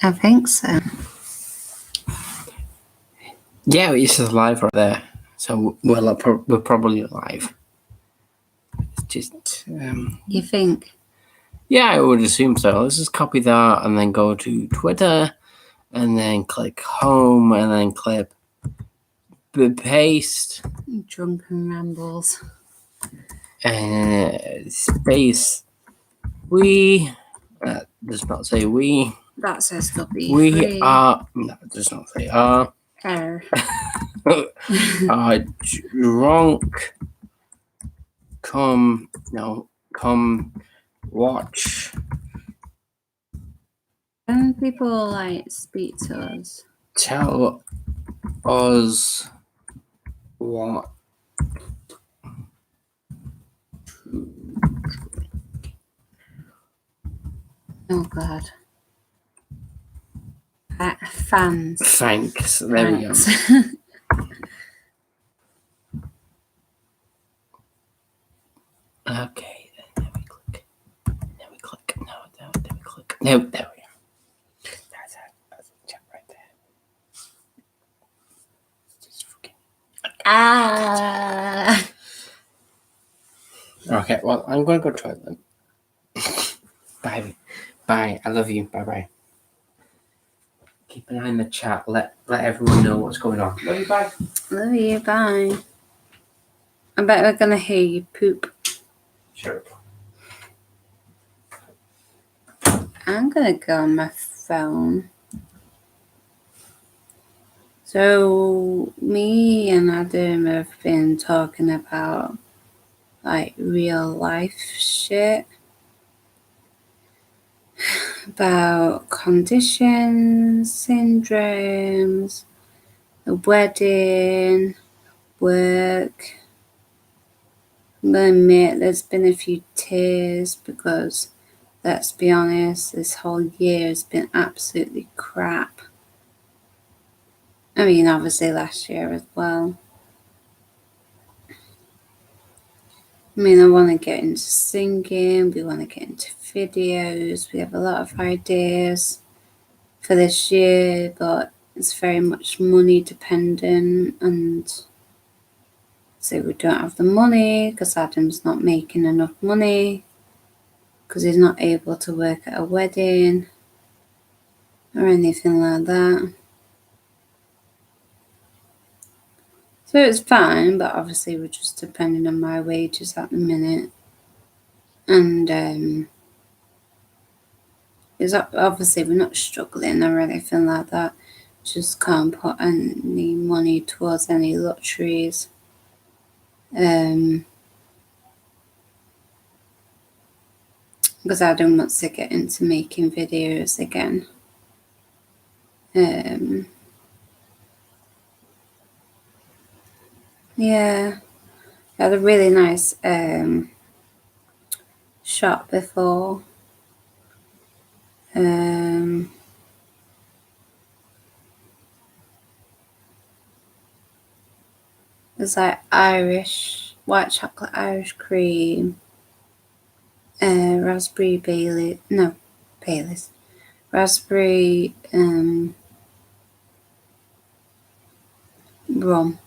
I think so. Yeah, it's live right there. So we're probably live. It's just You think? Yeah, I would assume so. Let's just copy that and then go to Twitter and then click home and then click paste. Drunkin rambles. Space. We. Does not say we. That says W3. We are. No, it does not say are. Error. Drunk. Come watch. When people like speak to us, Tell us what. Oh God. Fans. Thanks. There we go. Okay, then we click. Then we click. No, then we click. No, there we go. That's a chat right there. Just Okay, well, I'm going to go try them. Bye. Bye. I love you. Bye-bye. Keep an eye on the chat. Let everyone know what's going on. Love you. Bye. Love you. Bye. I bet we're going to hear you poop. Sure. I'm going to go on my phone. So, me and Adam have been talking about, like, real life shit. About conditions, syndromes, a wedding, work. I'm going to admit there's been a few tears because, let's be honest, this whole year has been absolutely crap. I mean, obviously last year as well. I mean, I want to get into singing, we want to get into videos, we have a lot of ideas for this year, but it's very much money dependent, and so we don't have the money because Adam's not making enough money because he's not able to work at a wedding or anything like that. So it's fine, but obviously we're just depending on my wages at the minute. And it's obviously we're not struggling or anything like that. Just can't put any money towards any luxuries. Because Adam wants to get into making videos again. Yeah, I had a really nice shot before. There's like white chocolate Irish cream, raspberry Baileys, raspberry rum,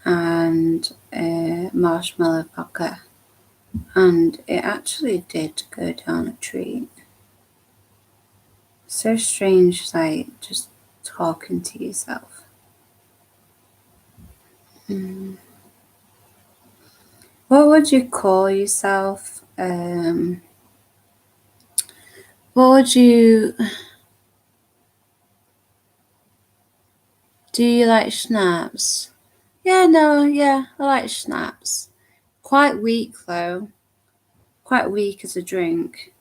and marshmallow vodka, and it actually did go down a treat. So strange, like just talking to yourself. What would you call yourself? What would you... Do you like schnapps? Yeah, I like schnapps. Quite weak though. Quite weak as a drink.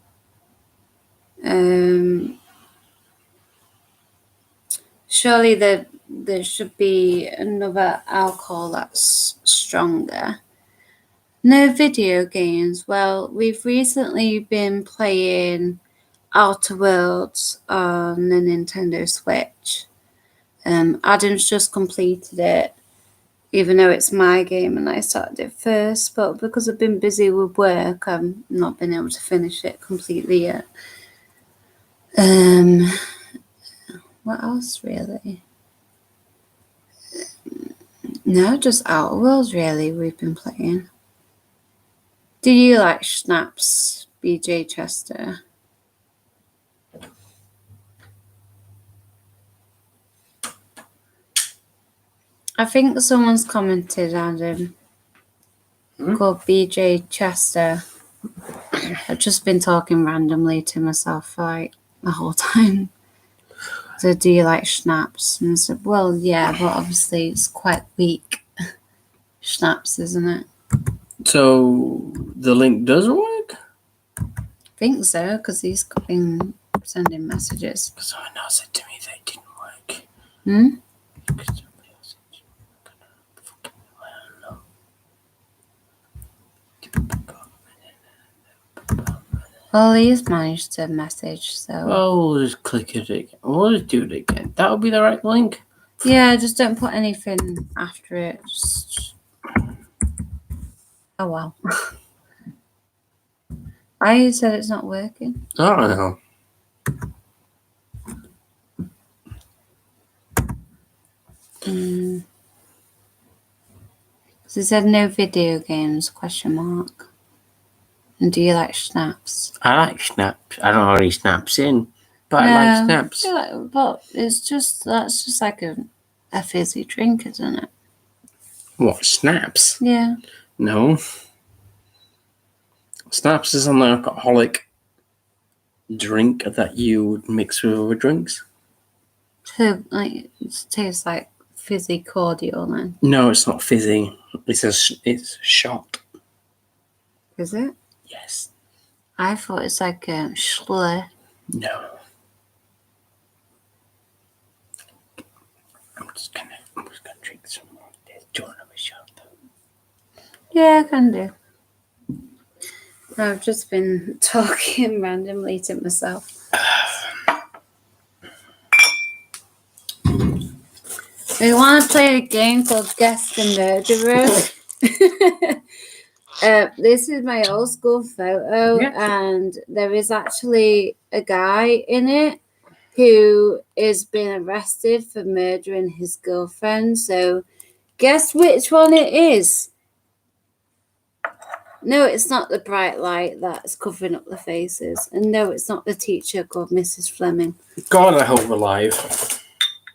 Surely there should be another alcohol that's stronger. No video games. Well, we've recently been playing Outer Worlds on the Nintendo Switch. Adam's just completed it, even though it's my game and I started it first, but because I've been busy with work, I've not been able to finish it completely yet. What else really? No, just Outer Worlds really we've been playing. Do you like Schnapps, BJ Chester? I think someone's commented, Adam, called BJ Chester. I've just been talking randomly to myself for like the whole time. So, do you like Schnapps? And I said, well, yeah, but obviously it's quite weak. Schnapps, isn't it? So the link does work? I think so, because he's been sending messages. Someone else said to me that it didn't work. Well, he's managed to message, so. Well, we'll just click it again. We'll just do it again. That'll be the right link. Yeah, just don't put anything after it. Just... Oh, well. I said it's not working. I don't know. So it said no video games, ? And do you like Schnapps? I like Snaps. I don't know any Snaps in, but I like Snaps. But it's just, that's just like a fizzy drink, isn't it? What, Snaps? Yeah. No. Snaps is an alcoholic drink that you would mix with other drinks. So, like, it tastes like fizzy cordial then. No, it's not fizzy. It's a shot. Is it? Yes. I thought it's like a schlur. No. I'm just gonna drink some more. Do you want another shot though? Yeah, I can do. I've just been talking randomly to myself. We want to play a game called Guess the Murderer. This is my old school photo, and there is actually a guy in it who is being arrested for murdering his girlfriend. So, guess which one it is? No, it's not the bright light that's covering up the faces. And no, it's not the teacher called Mrs. Fleming. God, I hope we're live.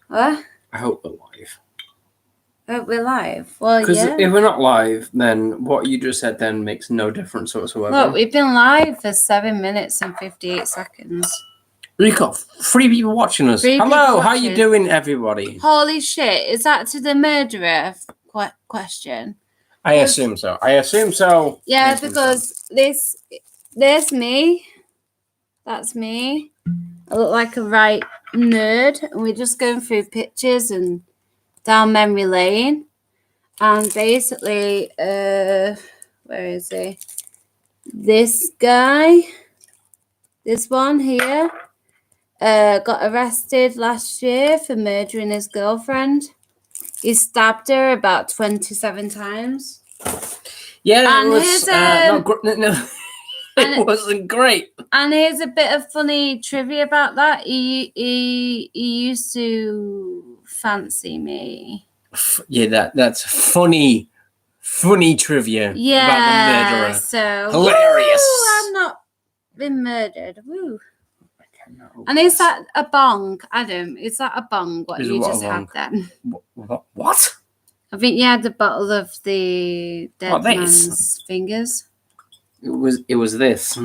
What? I hope we're live. Hope we're live. Well, Because yeah. if we're not live, then what you just said then makes no difference whatsoever. Look, we've been live for 7 minutes and 58 seconds. We've got 3 people watching us. Hello, how you doing, everybody? Holy shit, is that to the murderer question? I assume so. Yeah, because there's me. That's me. I look like a right nerd. And we're just going through pictures and down memory lane. And basically, where is he? This guy, this one here, got arrested last year for murdering his girlfriend. He stabbed her about 27 times. Yeah, and it was it wasn't great. And here's a bit of funny trivia about that. He used to fancy me. Yeah, that's funny trivia about the murderer. So hilarious. Woo, I've not been murdered. Woo. And is that a bong, Adam? Is that a bong? What you just had then? What? I think you had a bottle of the dead man's fingers. It was this.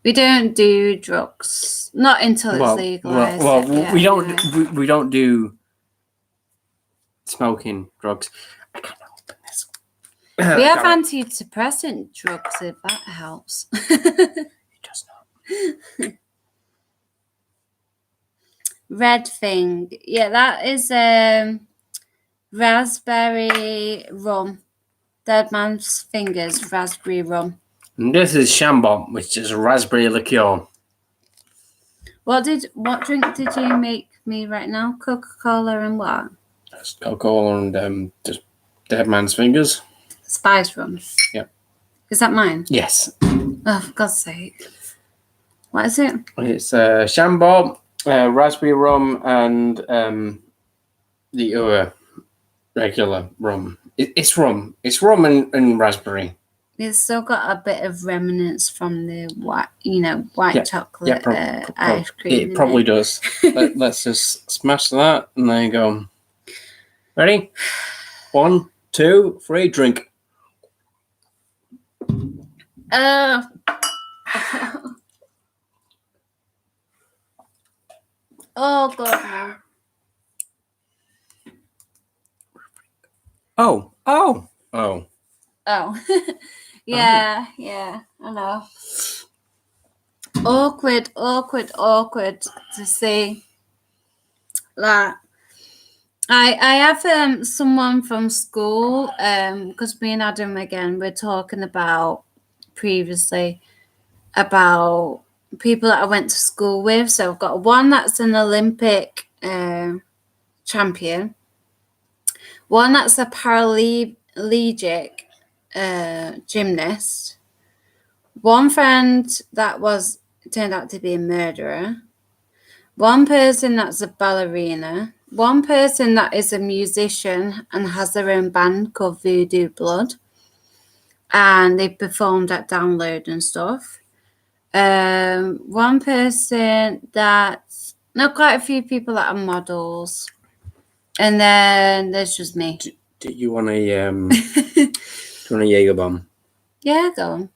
We don't do drugs, not until it's legalized. We don't do smoking drugs. I can't open this. We have antidepressant drugs if that helps. It does not. Red thing, yeah, that is raspberry rum. Dead man's fingers, raspberry rum. And this is Shambomb, which is raspberry liqueur. What drink did you make me right now? Coca-Cola and what? That's Coca-Cola and just dead man's fingers. Spice rum. Yep. Is that mine? Yes. Oh, for God's sake. What is it? It's Shambol, raspberry rum, and the other regular rum. It's rum. It's rum and raspberry. It's still got a bit of remnants from the white, chocolate ice cream. It probably does. Let's just smash that, and there you go. Ready? 1, 2, 3, drink. Oh God, no. Oh. Yeah, I know. Awkward to see that. I have someone from school, because me and Adam again we're talking about previously about people that I went to school with. So I've got one that's an Olympic champion, one that's a Paralympic gymnast, one friend that turned out to be a murderer, one person that's a ballerina, one person that is a musician and has their own band called Voodoo Blood, and they performed at Download and stuff. One person that's quite a few people that are models, and then there's just me. Do you want a Jaeger bomb? Yeah, go on.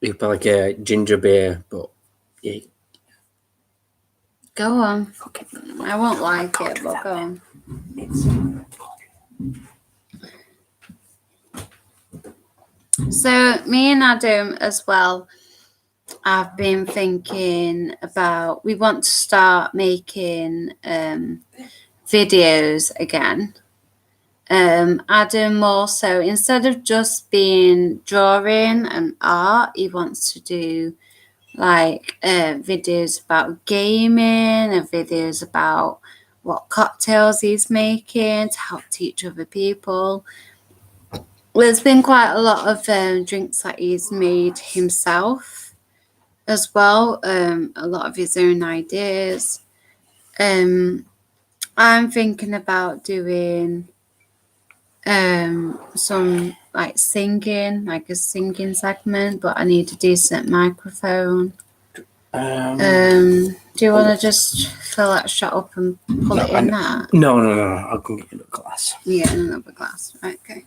You put like a ginger beer, but yeah. Go on. Okay. I won't like it, but go on. So me and Adam as well, I've been thinking about, we want to start making videos again. Adam more so, instead of just being drawing and art, he wants to do like videos about gaming and videos about what cocktails he's making to help teach other people. There's been quite a lot of drinks that he's made himself as well, a lot of his own ideas. I'm thinking about doing some like singing, like a singing segment, but I need a decent microphone. Do you want to just fill that shot up and pull it in that? No. I'll go get another glass. Yeah, another glass. Right, okay.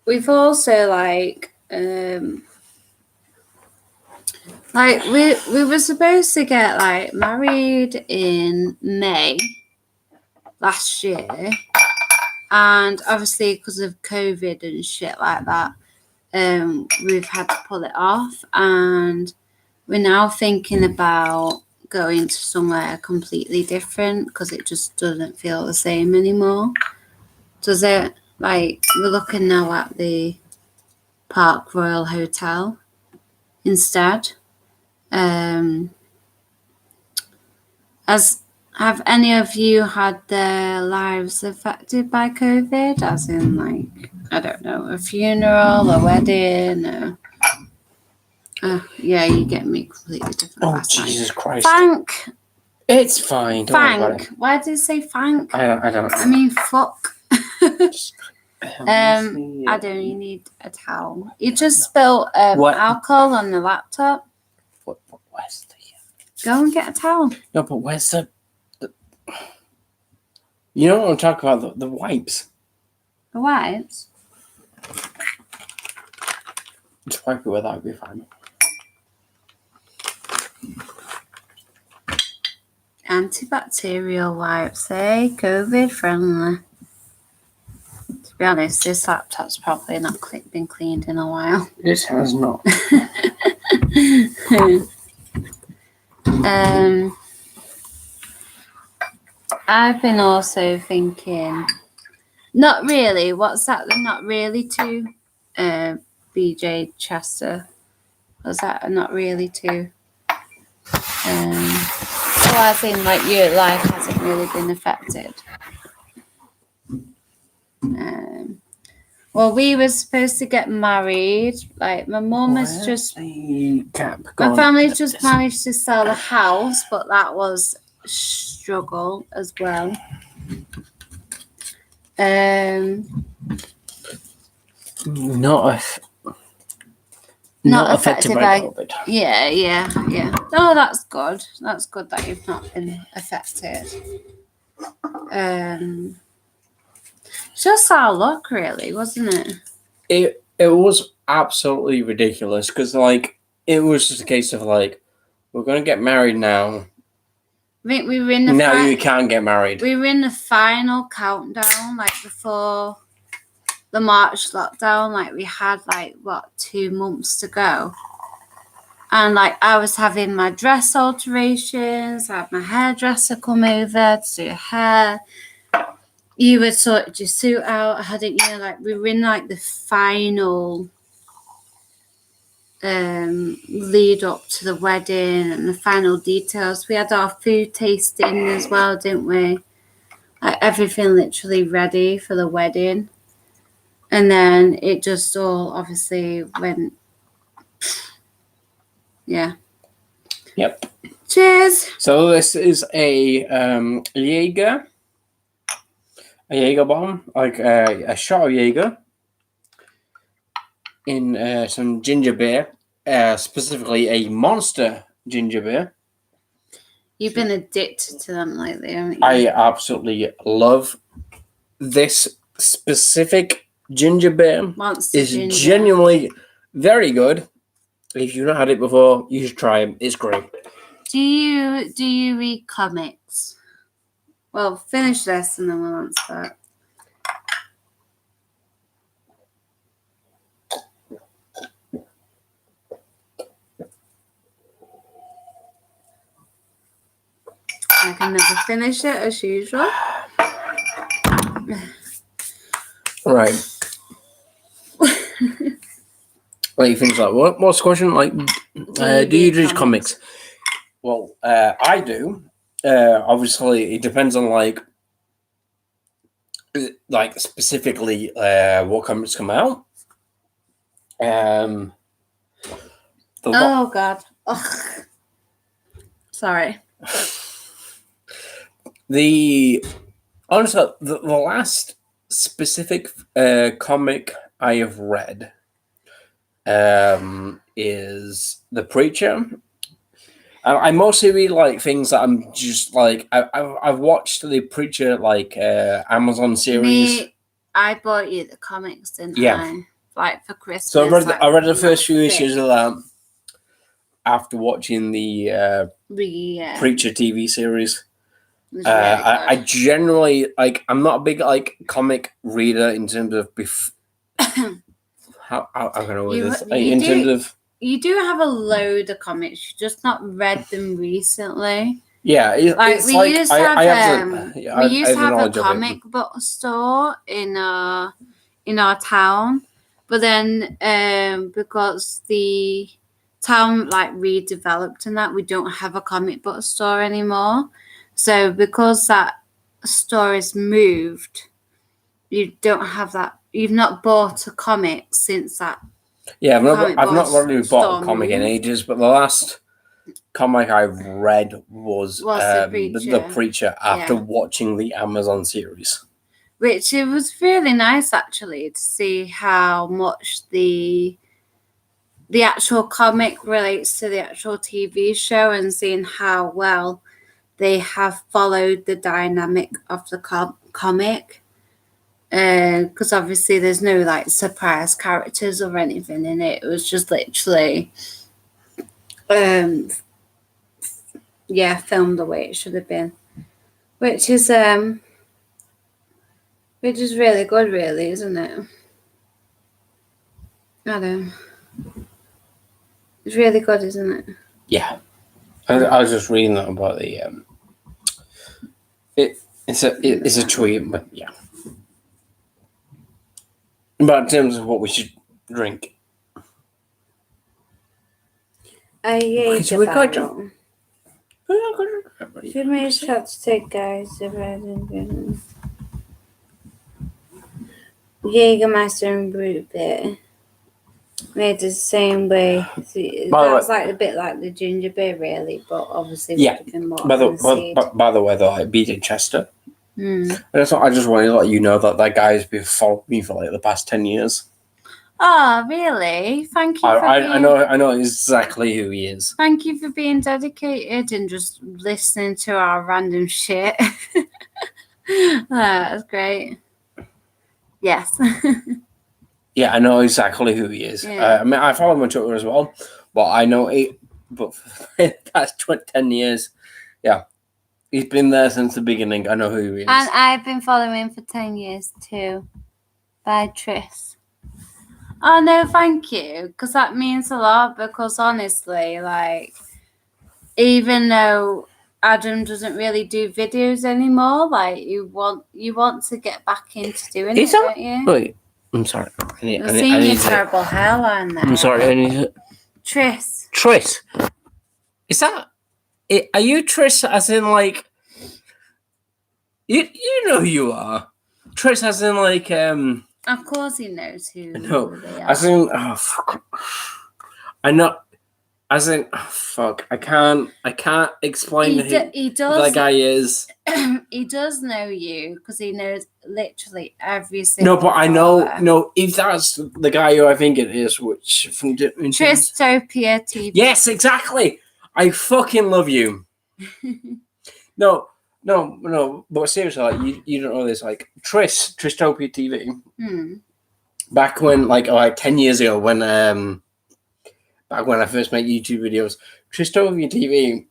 We've also we were supposed to get like married in May last year, and obviously because of COVID and shit like that, we've had to pull it off, and we're now thinking about going to somewhere completely different because it just doesn't feel the same anymore. Does it? Like, we're looking now at the Park Royal Hotel instead. Have any of you had their lives affected by COVID? As in, like, I don't know, a funeral, a wedding, yeah, you get me completely different. Oh, Jesus Christ. Thank. It's fine. Don't worry about it. Why did you say thank? I don't know. I mean, fuck. Honestly, Adam, you need a towel. You just spilled alcohol on the laptop. Where's the... Go and get a towel. No, but where's the... You know what I'm talking about? The wipes. The wipes? Just wipe it with that, it'll be fine. Antibacterial wipes, eh? COVID friendly. To be honest, this laptop's probably not been cleaned in a while. This has not. I've been also thinking, not really, what's that? Not really to BJ Chester. Was that not really to? I think like your life hasn't really been affected. Well, we were supposed to get married. Like my mum has just, the cap my gone? family's just managed to sell the house, but that was a struggle as well. Not Not affected by COVID. Yeah. Oh, that's good. That's good that you've not been affected. Just our luck, really, wasn't it? It was absolutely ridiculous because like it was just a case of like we're gonna get married now. I think we were in the now you can't get married. We were in the final countdown, like before the March lockdown. Like we had 2 months to go. And like I was having my dress alterations, I had my hairdresser come over to do hair. You would sort your suit out, hadn't you? Like we were in like the final lead up to the wedding and the final details. We had our food tasting as well, didn't we? Like everything literally ready for the wedding. And then it just all obviously went. Yeah. Yep. Cheers. So this is a Jaeger bomb, like a shot of Jaeger in some ginger beer, specifically a Monster ginger beer. You've been addicted to them lately, haven't you? I absolutely love this specific ginger beer. Monster is ginger. Genuinely very good. If you've not had it before, you should try it. It's great. Do you read comics? Well, finish this and then we'll answer that. I can never finish it as usual. Right. Like things like what? What's the question? Like, do you read comics? Well, I do. Obviously, it depends on like specifically what comics come out. Oh God. Ugh. Sorry. Honestly, the last specific comic I have read is The Preacher. I mostly read like things that I'm just like I've watched The Preacher like Amazon series. I bought you the comics, didn't I? Like for Christmas. So I read the first few issues of that after watching the Preacher TV series. Really I generally like. I'm not a big like comic reader in terms of how can I word this? In terms of you do have a load of comics. You just not read them recently. Yeah, we used to have a comic book store in our town, but then because the town like redeveloped and that, we don't have a comic book store anymore. So because that store is moved, you don't have that. You've not bought a comic since that. Yeah, I've not really bought a comic in ages, but the last comic I read was the Preacher after watching the Amazon series. Which it was really nice actually to see how much the actual comic relates to the actual TV show and seeing how well they have followed the dynamic of the comic. Because obviously there's no like surprise characters or anything in it. It was just literally filmed the way it should have been, which is really good, really, isn't it? I don't know. It's really good, isn't it? Yeah, I was just reading that about the it's a tweet, but yeah. But in terms of what we should drink, we got Should we start to take guys? Jägermeister and root beer made the same way. See, By the that's way- like a bit like the ginger beer, really, but obviously Yeah. would have been more By the, aniseed. by the way, though, I beat in Chester. Mm. And I just wanted to let you know that guy's been following me for like the past 10 years. Oh, really? Thank you for being... I know exactly who he is. Thank you for being dedicated and just listening to our random shit. That's great. Yes. Yeah, I know exactly who he is. Yeah. I mean, I follow him on Twitter as well, but I know it. But for the past 10 years, yeah, he's been there since the beginning. I know who he is. And I've been following him for 10 years too. By Tris. Oh, no, thank you. Because that means a lot. Because honestly, like, even though Adam doesn't really do videos anymore, like, you want to get back into doing it, don't you? Wait, I'm sorry. You're seeing your terrible hairline there. I'm sorry. I need to... Tris. Tris. Is that... Are you Tris as in, like... You know who you are. Tris as in, like... Of course he knows who they are. As in... Oh, fuck. I know... As in... Oh, fuck. I can't explain who that guy is. He does know you because he knows literally every single... No, but I know... No, if that's the guy who I think it is, which... from Tristopia TV. Yes, exactly! I fucking love you. No, but seriously, like, you don't know this, like, Tristopia TV, back when, like 10 years ago, when, back when I first made YouTube videos, Tristopia TV,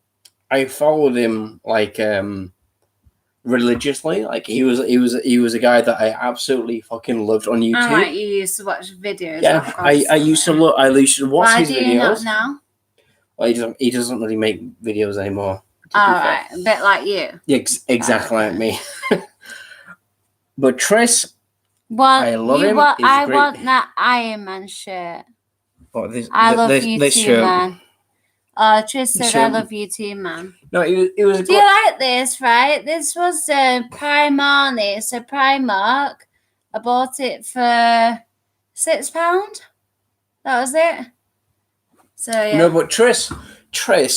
I followed him, like, religiously, like, he was a guy that I absolutely fucking loved on YouTube. And, like, you used to watch videos. Yeah, I used to watch his videos. Why do you not now? Well, he doesn't really make videos anymore. Alright, a bit like you. Yeah, exactly like me. But Tris, I love him. I want that Iron Man shirt. I love you too, shirt. man. Tris said, I love you too, man. No, it was. Do you like this, right? This was Primark. So Primark, I bought it for £6. That was it. So, yeah. No, but Tris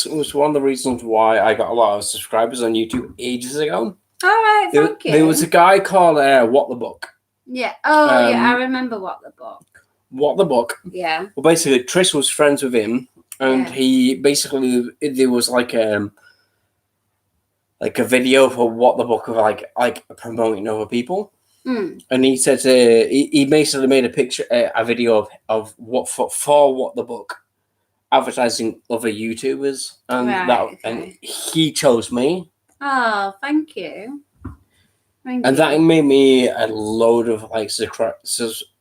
was one of the reasons why I got a lot of subscribers on YouTube ages ago. All right, thank you. There was a guy called What the Book. Yeah. Oh, yeah, I remember What the Book. What the Book. Yeah. Well, basically, Tris was friends with him, and he basically, there was like a video for What the Book of like promoting other people. And he said he basically made a video of what the Book, advertising other YouTubers, and and he chose me. Oh, thank you. And that made me a load of like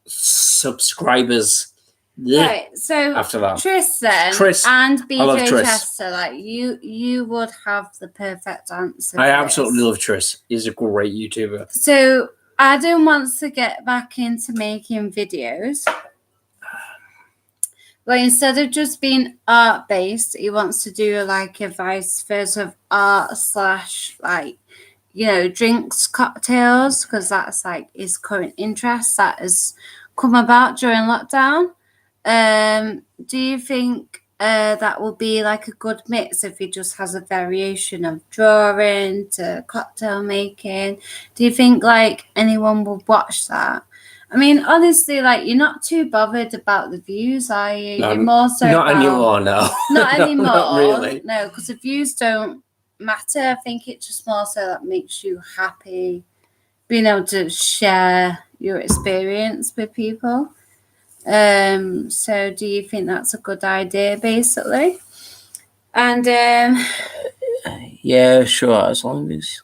subscribers. Right, so after that, Tris and BJ Chester, like you would have the perfect answer. I absolutely love Tris. He's a great YouTuber. So Adam wants to get back into making videos. But instead of just being art-based, he wants to do like a vice versa of art / like, you know, drinks, cocktails, because that's like his current interest that has come about during lockdown. Do you think that will be like a good mix if he just has a variation of drawing to cocktail making? Do you think like anyone will watch that? I mean, honestly, like, you're not too bothered about the views, are you? No, you're more so not anymore, no. Not anymore. Not really. No, because the views don't matter. I think it's just more so that makes you happy, being able to share your experience with people. So do you think that's a good idea, basically? And yeah, sure, as long as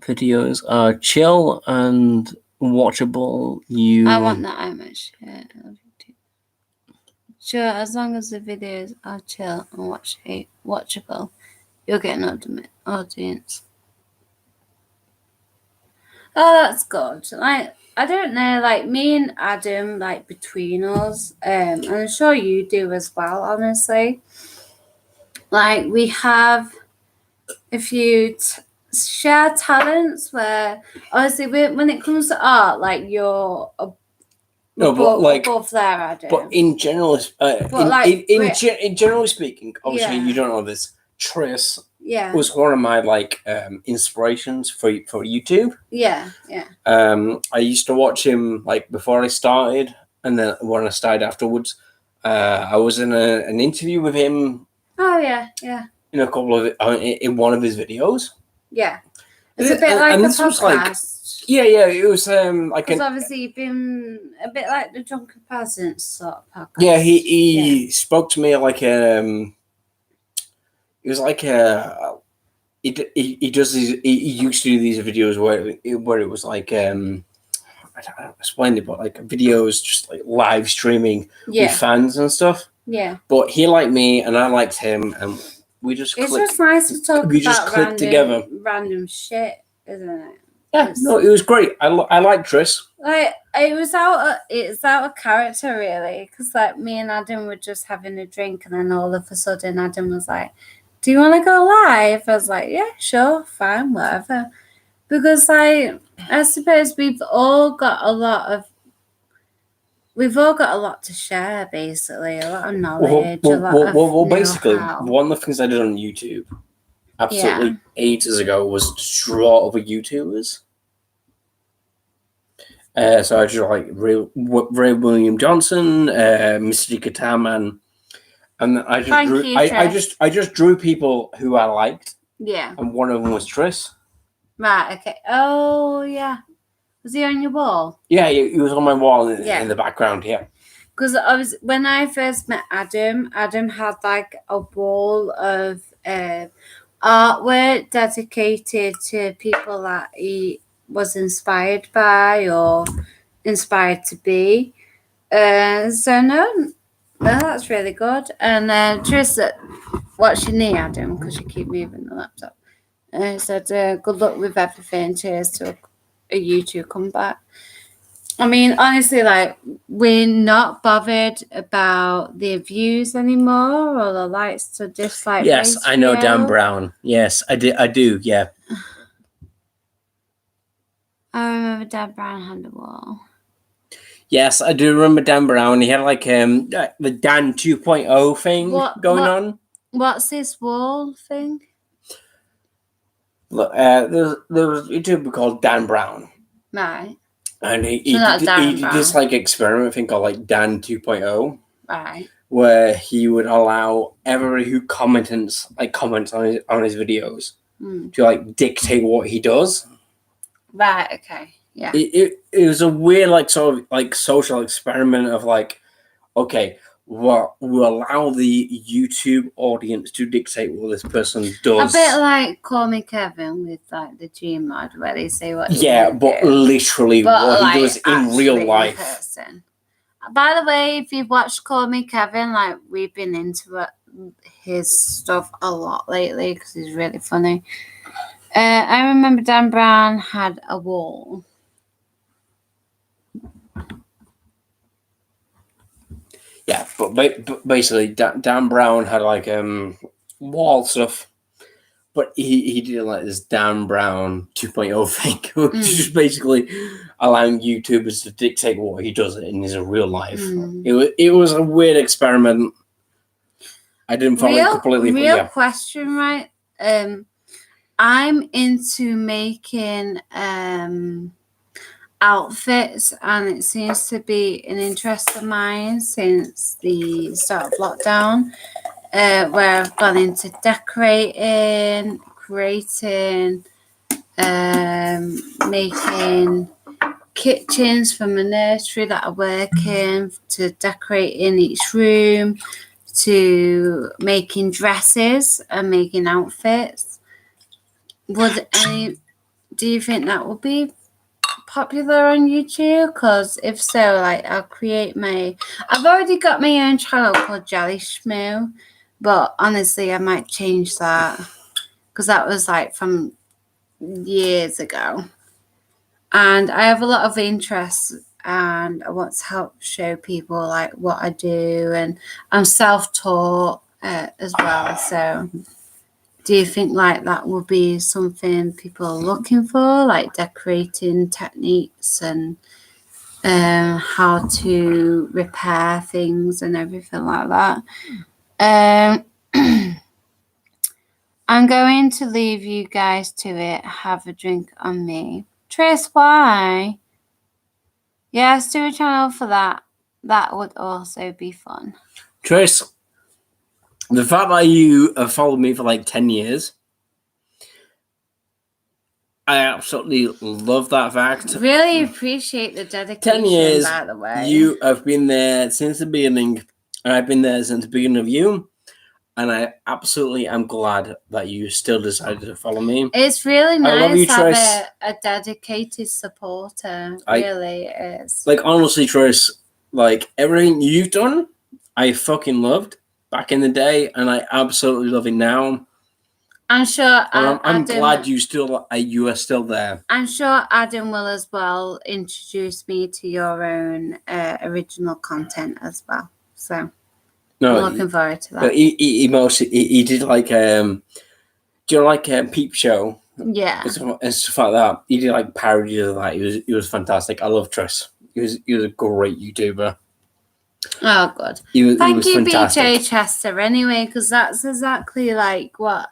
videos are chill and watchable. I want that I much. Sure, as long as the videos are chill and watchable, you'll get an audience. Oh, that's good. Like, I don't know, like, me and Adam, like, between us, and I'm sure you do as well, honestly. Like, we have a few share talents where obviously when it comes to art, like you're above there, Adam. But in general, in generally speaking, obviously you don't know this. Tris was one of my inspirations for YouTube. Yeah. I used to watch him before I started, and then when I started afterwards. I was in an interview with him. Oh yeah. In a couple of in one of his videos. Yeah, it's a bit like a podcast. It was because obviously you've been a bit like the Drunkin Peasants sort of podcast. Yeah, he spoke to me like it was like he does these. He used to do these videos where it was like I don't explain it, but like videos just like live streaming with fans and stuff. Yeah. But he liked me and I liked him, and we just it's just nice to talk we about just clicked together. Random shit, isn't it? Yeah, no, it was great. I like Tris. Like it's out of character really, because like me and Adam were just having a drink, and then all of a sudden Adam was like, "Do you want to go live?" I was like, "Yeah, sure, fine, whatever." Because like I suppose we've all got a lot to share, basically, a lot of knowledge, basically, one of the things I did on YouTube absolutely ages ago was to draw other YouTubers. So I drew like Ray William Johnson, Mr. Guitar Man, and I just drew people who I liked. Yeah. And one of them was Tris. Right. Okay. Oh yeah. Was he on your wall? Yeah, he was on my wall in the background. Yeah. Because when I first met Adam had like a wall of artwork dedicated to people that he was inspired by or inspired to be. So no, that's really good. And Tris, what's your knee, Adam? Because you keep moving the laptop. Said good luck with everything. Cheers to a YouTube comeback. I mean, honestly, like we're not bothered about the views anymore or the likes to dislike. Yes, ratio. I know Dan Brown. Yes, I do. Yeah. I remember Dan Brown had a wall. Yes, I do remember Dan Brown. He had like the Dan 2.0 thing going on. What's this wall thing? Look, there was a YouTuber called Dan Brown. Right. And he did this like experiment thing called like Dan 2.0. Right. Where he would allow everybody who comments on his videos to like dictate what he does. Right. Okay. Yeah. It was a weird like sort of like social experiment of like, okay, we'll allow the YouTube audience to dictate what this person does. A bit like Call Me Kevin with like the Gmod where they say what. Yeah, but do. Literally what he does in real life. Person. By the way, if you've watched Call Me Kevin, like we've been into his stuff a lot lately because he's really funny. I remember Dan Brown had a wall. Yeah, but basically, Dan Brown had like wall stuff, but he did like this Dan Brown 2.0 thing, which is just basically allowing YouTubers to dictate what he does in his real life. It was a weird experiment. I didn't follow it completely. Real question, right? I'm into making outfits, and it seems to be an interest of mine since the start of lockdown, where I've gone into decorating, creating, making kitchens for my nursery that I work in, to decorating each room, to making dresses and making outfits. Do you think that will be popular on YouTube? Because if so, like I've already got my own channel called Jelly Shmoo, but honestly I might change that because that was like from years ago, and I have a lot of interest and I want to help show people like what I do, and I'm self-taught as well, so Do you think like that would be something people are looking for, like decorating techniques and how to repair things and everything like that? I'm going to leave you guys to it. Have a drink on me. Tris, why? Yes, do a channel for that. That would also be fun. Tris, the fact that you have followed me for like 10 years, I absolutely love that fact. Really appreciate the dedication, 10 years, by the way. You have been there since the beginning, and I've been there since the beginning of you, and I absolutely am glad that you still decided to follow me. It's really nice I love you, to have Tris. a dedicated supporter. Really is. Like, honestly, Tris, like, everything you've done, I fucking loved back in the day, and I absolutely love it now. I'm sure. I'm glad you are still there. I'm sure Adam will as well introduce me to your own original content as well. So I'm looking forward to that. But he did like do you know, like Peep Show? Yeah. And stuff like that. He did like parodies of that. He was fantastic. I love Tris. He was a great YouTuber. Oh, good. Thank you, fantastic. BJ Chester, anyway, because that's exactly like what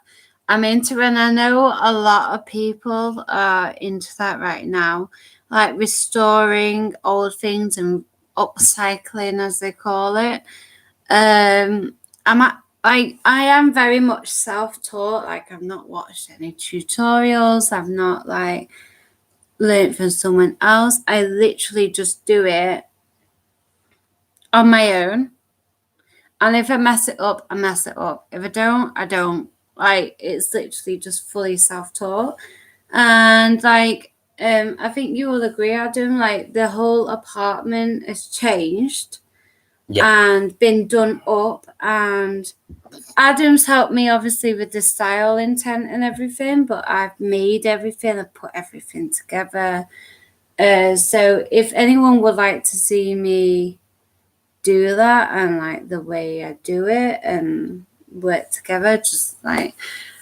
I'm into. And I know a lot of people are into that right now, like restoring old things and upcycling, as they call it. I am very much self-taught. Like, I've not watched any tutorials. I've not like learned from someone else. I literally just do it on my own. And if I mess it up, I mess it up. If I don't, I don't. Like, it's literally just fully self-taught. And like, I think you will agree, Adam, like the whole apartment has changed. Yeah. And been done up, and Adam's helped me obviously with the style intent and everything, but I've made everything, I've put everything together. So if anyone would like to see me do that and like the way I do it and work together, just like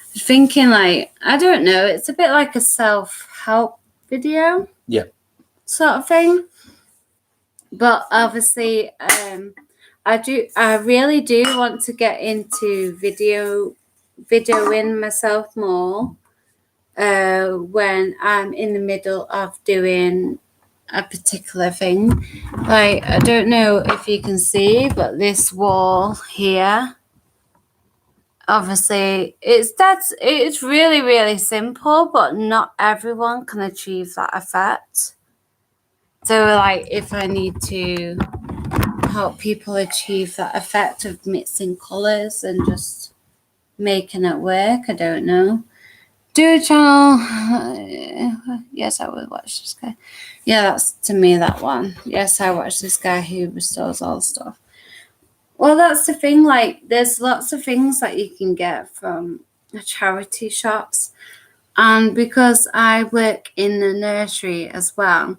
thinking like, I don't know, it's a bit like a self-help video. Yeah. Sort of thing. But obviously, I really do want to get into videoing myself more when I'm in the middle of doing a particular thing. Like, I don't know if you can see, but this wall here, obviously it's really, really simple, but not everyone can achieve that effect. So like, if I need to help people achieve that effect of mixing colours and just making it work, I don't know. Do a channel. Yes, I would watch this guy. Yeah, that's to me that one. Yes, I watch this guy who restores all the stuff. Well, that's the thing. Like, there's lots of things that you can get from charity shops, and because I work in the nursery as well,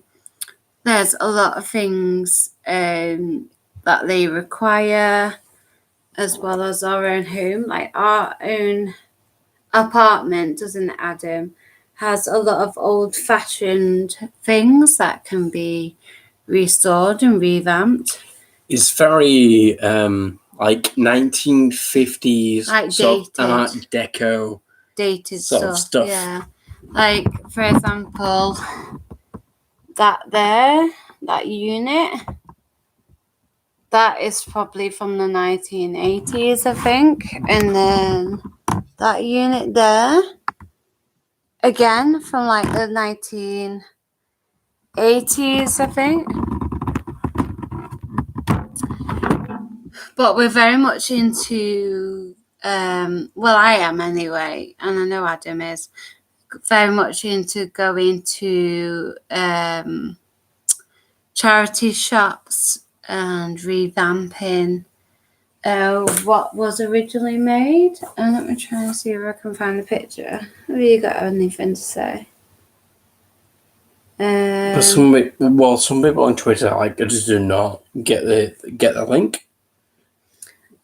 there's a lot of things that they require, as well as our own home. Like, our own apartment, doesn't it, Adam, has a lot of old-fashioned things that can be restored and revamped. It's very like 1950s, like dated Art Deco, dated stuff. Yeah, like for example, that unit, that is probably from the 1980s, I think. And then that unit there, again from like the 1980s, I think. But we're very much into, well, I am anyway, and I know Adam is very much into going to charity shops and revamping what was originally made. And let me try and see if I can find the picture. Have you got anything to say? But some people on Twitter, like, just do not get the link.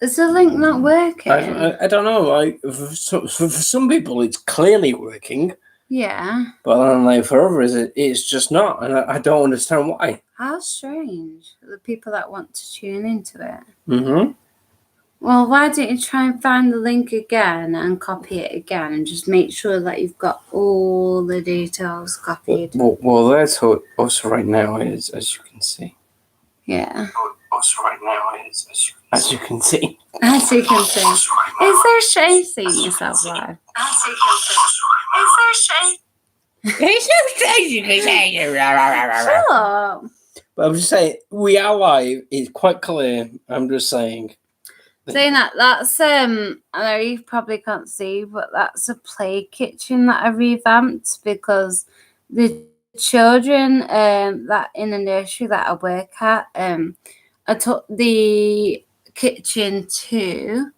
Is the link not working? I don't know. Like for some people, it's clearly working, Yeah. but then like for others, it's just not, and I don't understand why. How strange. The people that want to tune into it. Mm-hmm. Well, why don't you try and find the link again and copy it again and just make sure that you've got all the details copied? Well, that's how us right now is, as you can see. Yeah. Us right now is, as you can see. As you can see. Is there Shay seeing yourself live? As you can see. Is there Shay? As you can see. Shut up. But I'm just saying, we are live. It's quite clear. I'm just saying. Saying that's I know you probably can't see, but that's a play kitchen that I revamped because the children that in the nursery that I work at, I took the kitchen to,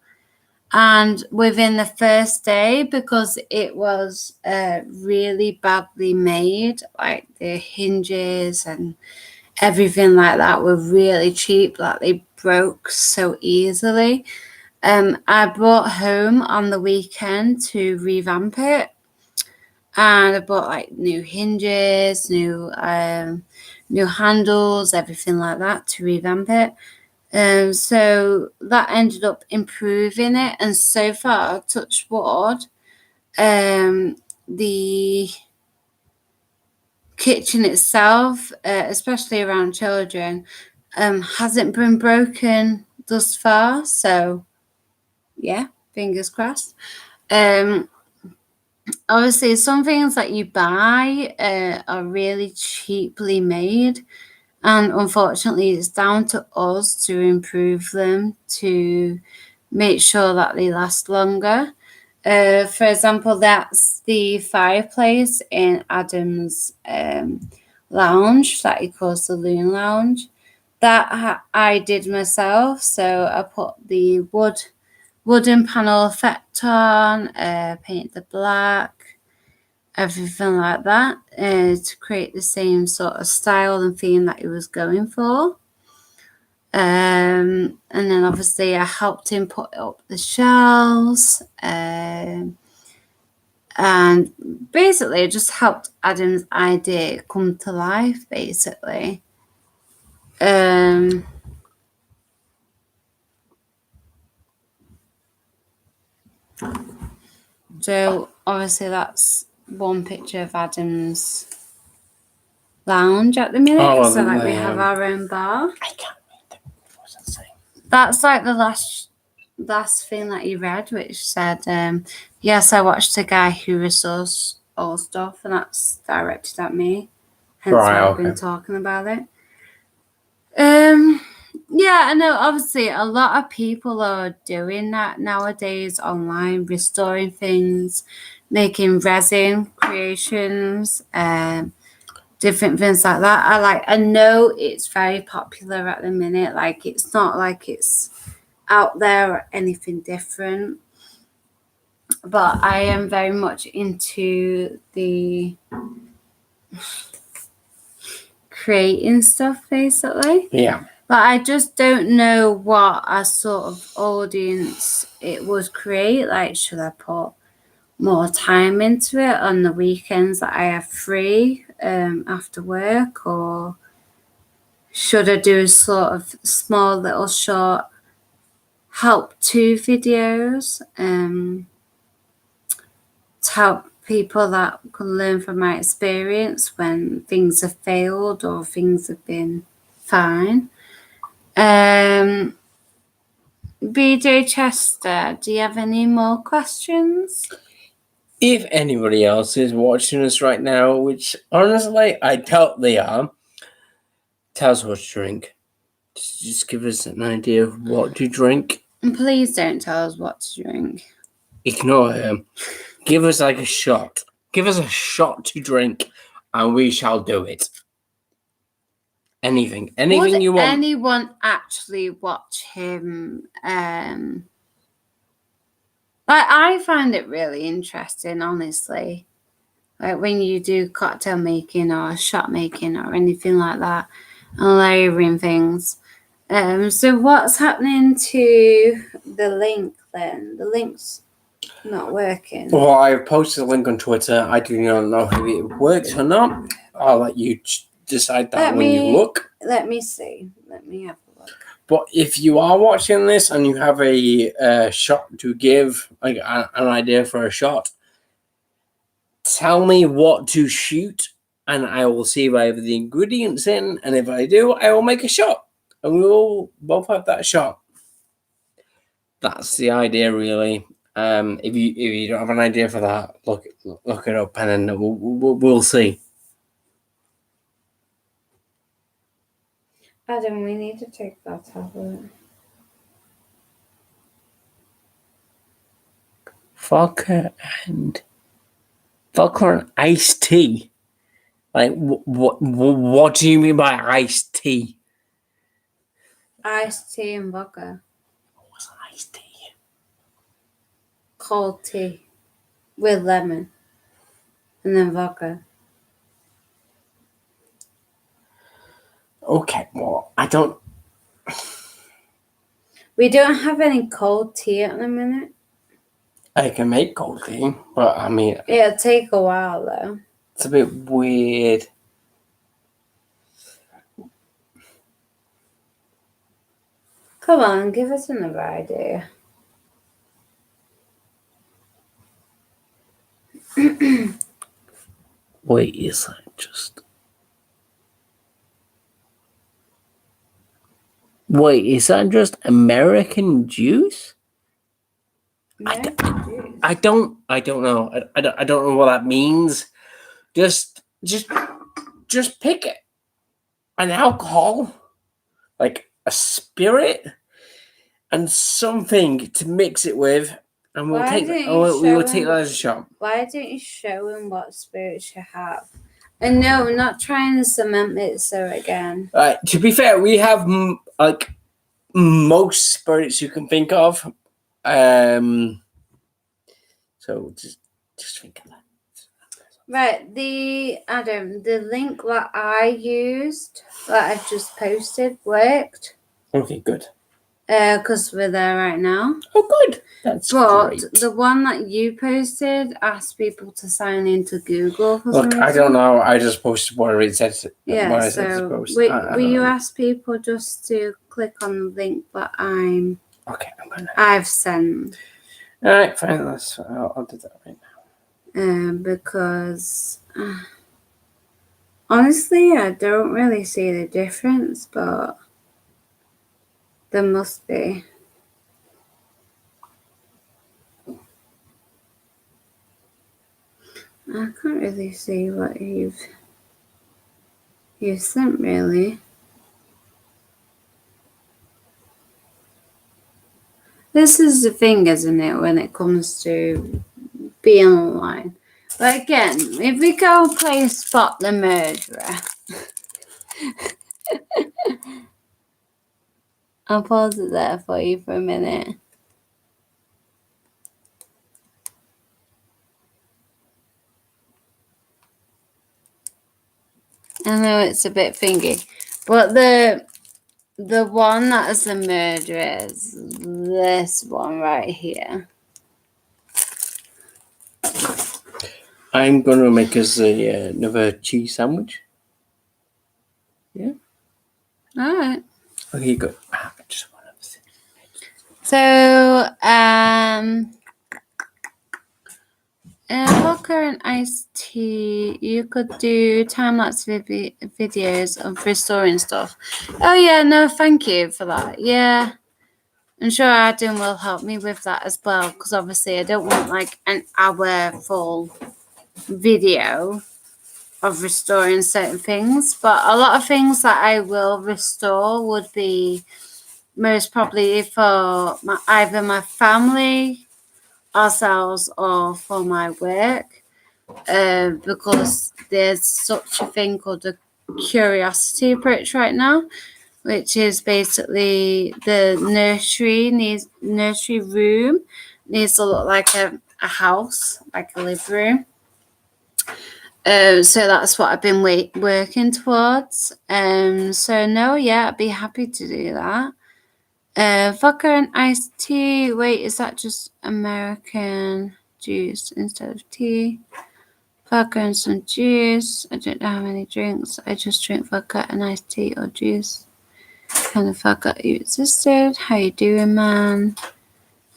and within the first day, because it was really badly made, like the hinges and everything like that were really cheap, like they broke so easily. I brought home on the weekend to revamp it, and I bought like new hinges, new handles, everything like that to revamp it. So that ended up improving it, and so far, touch wood, the kitchen itself, especially around children, hasn't been broken thus far. So, yeah, fingers crossed. Obviously, some things that you buy are really cheaply made, and unfortunately, it's down to us to improve them to make sure that they last longer. For example, that's the fireplace in Adam's lounge that he calls the Loon Lounge. That I did myself, so I put the wooden panel effect on, paint the black, everything like that, to create the same sort of style and theme that he was going for. And then obviously I helped him put up the shelves, and basically just helped Adam's idea come to life, basically. So obviously that's one picture of Adam's lounge at the minute. Oh, so like we have our own bar. I can't read them. What's that saying? That's like the last thing that you read, which said, yes, I watched a guy who restores all stuff, and that's directed at me. Hence Right, why I've been talking about it. Yeah, I know obviously a lot of people are doing that nowadays online, restoring things, making resin creations, different things like that. I know it's very popular at the minute. Like it's not like it's out there or anything different. But I am very much into the creating stuff, basically. Yeah. But I just don't know what a sort of audience it would create. Like, should I put more time into it on the weekends that I have free after work, or should I do a sort of small little short help to videos to help people that can learn from my experience when things have failed or things have been fine. BJ Chester, do you have any more questions? If anybody else is watching us right now, which honestly I doubt they are, tell us what to drink. Just give us an idea of what to drink. And please don't tell us what to drink. Ignore him. Give us like a shot. Give us a shot to drink, and we shall do it. Anything Would you want. anyone actually watch him? Like, I find it really interesting, honestly. Like when you do cocktail making or shot making or anything like that, and layering things. So what's happening to the link then? The link's not working. Well, I posted a link on Twitter. I do not know if it works or not. I'll let you decide that when you look. Let me see. Let me have a look. But if you are watching this and you have a shot to give, like an idea for a shot, tell me what to shoot, and I will see if I have the ingredients in. And if I do, I will make a shot, and we will both have that shot. That's the idea, really. If you don't have an idea for that, look it up, and then we'll see. Adam, we need to take that tablet. Vodka and iced tea. Like what do you mean by iced tea? Iced tea and vodka. What's iced tea? Cold tea with lemon and then vodka. Okay, well, I don't. We don't have any cold tea at the minute. I can make cold tea, but I mean, It'll take a while though. it's a bit weird. Come on, give us another idea. Wait, is that just? Wait, is that just American juice? I don't know. I don't know what that means. Just pick it. An alcohol, like a spirit, and something to mix it with, and we will take that as a shot. Why don't you show him what spirits you have? And no, we're not trying to cement it so again. To be fair, we have like most spirits you can think of. So just think of that. Right, Adam, the link that I used, that I've just posted, worked. Okay, good. Because we're there right now. Oh, good. That's but great. The one that you posted asked people to sign into Google. Look, I don't know. I just posted what it said. Yeah, so will you ask people just to click on the link that I've sent? All right, fine. I'll do that right now. Because honestly, I don't really see the difference, but there must be. I can't really see what you've sent, really. This is the thing, isn't it, when it comes to being online. But again, if we go play Spot the Murderer, I'll pause it there for you for a minute. I know it's a bit thingy, but the one that is the murderer is this one right here. I'm going to make us another cheese sandwich. Yeah. All right. Okay, good. I just want to see. So, vodka and iced tea. You could do time-lapse videos of restoring stuff. Oh yeah, no, thank you for that. Yeah, I'm sure Adam will help me with that as well, because obviously I don't want like an hour full video of restoring certain things, but a lot of things that I will restore would be most probably for either my family, ourselves, or for my work, because there's such a thing called a curiosity approach right now, which is basically the nursery room needs to look like a house, like a living room. So that's what I've been working towards. So no, yeah, I'd be happy to do that. Vodka and iced tea. Wait, is that just American juice instead of tea? Vodka and some juice. I don't know how many drinks. I just drink vodka and iced tea or juice. Kind of forgot you existed. How you doing, man?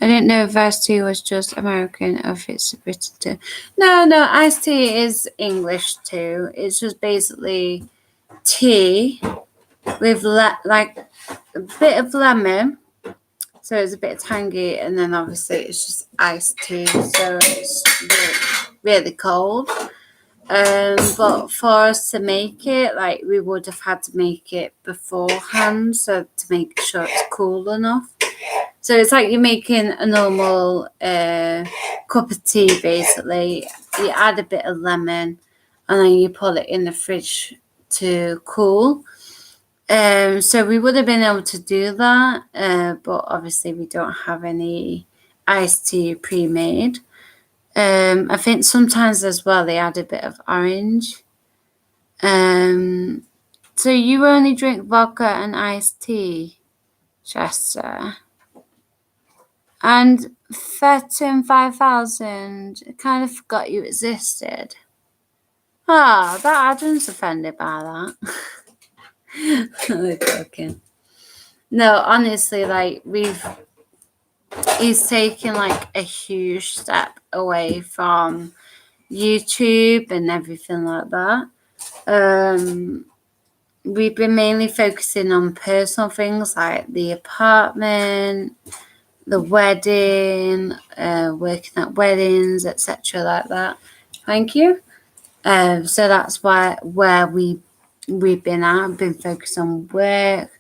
I didn't know if iced tea was just American or if it's a British too. No, iced tea is English too. It's just basically tea with like a bit of lemon, so it's a bit tangy, and then obviously it's just iced tea, so it's really cold. But for us to make it, like we would have had to make it beforehand, so to make sure it's cool enough. So it's like you're making a normal cup of tea, basically. You add a bit of lemon, and then you put it in the fridge to cool. So we would have been able to do that, but obviously we don't have any iced tea pre-made. I think sometimes as well they add a bit of orange. So you only drink vodka and iced tea, Chester? And Fetin 5000, I kind of forgot you existed. Ah, that Adam's offended by that. We're joking. No, honestly, like he's taken like a huge step away from YouTube and everything like that. We've been mainly focusing on personal things like the apartment, the wedding, working at weddings, etc., like that. Thank you. So that's where we've been at. I've been focused on work.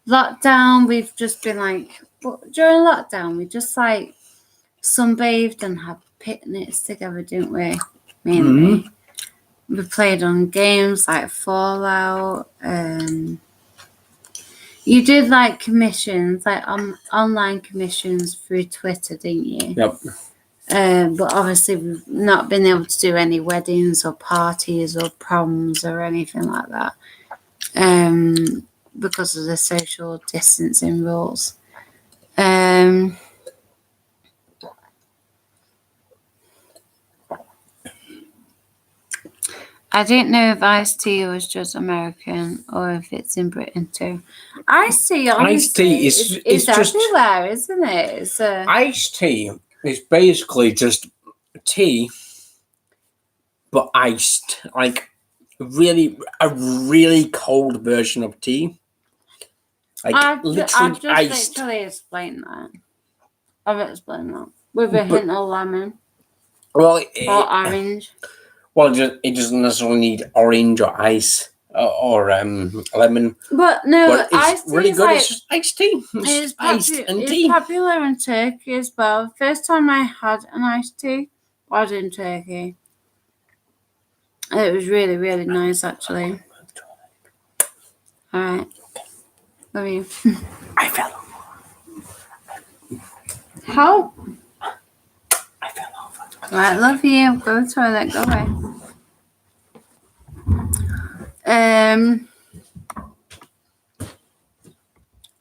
Lockdown, we've just been like, during lockdown, we just like sunbathed and had picnics together, didn't we? Mainly. We played on games like Fallout. You did like commissions, like online commissions through Twitter, didn't you? Yep. But obviously we've not been able to do any weddings or parties or proms or anything like that. Because of the social distancing rules. I didn't know if iced tea was just American or if it's in Britain too. Iced tea, honestly, Iced tea is it's just everywhere, isn't it? It's iced tea is basically just tea, but iced, like a really cold version of tea. Like I've literally just iced. literally explained that. I've explained that with a hint of lemon Well, or orange. Well, it doesn't necessarily need orange or ice or lemon. But no, But it's iced tea really is good. like, It's just iced tea. It's iced and it's tea. popular in Turkey as well. First time I had an iced tea was in Turkey. It was really, really nice, actually. All right. Love you. I fell over. How? I fell over. Right, love you. Go to the toilet. Go away.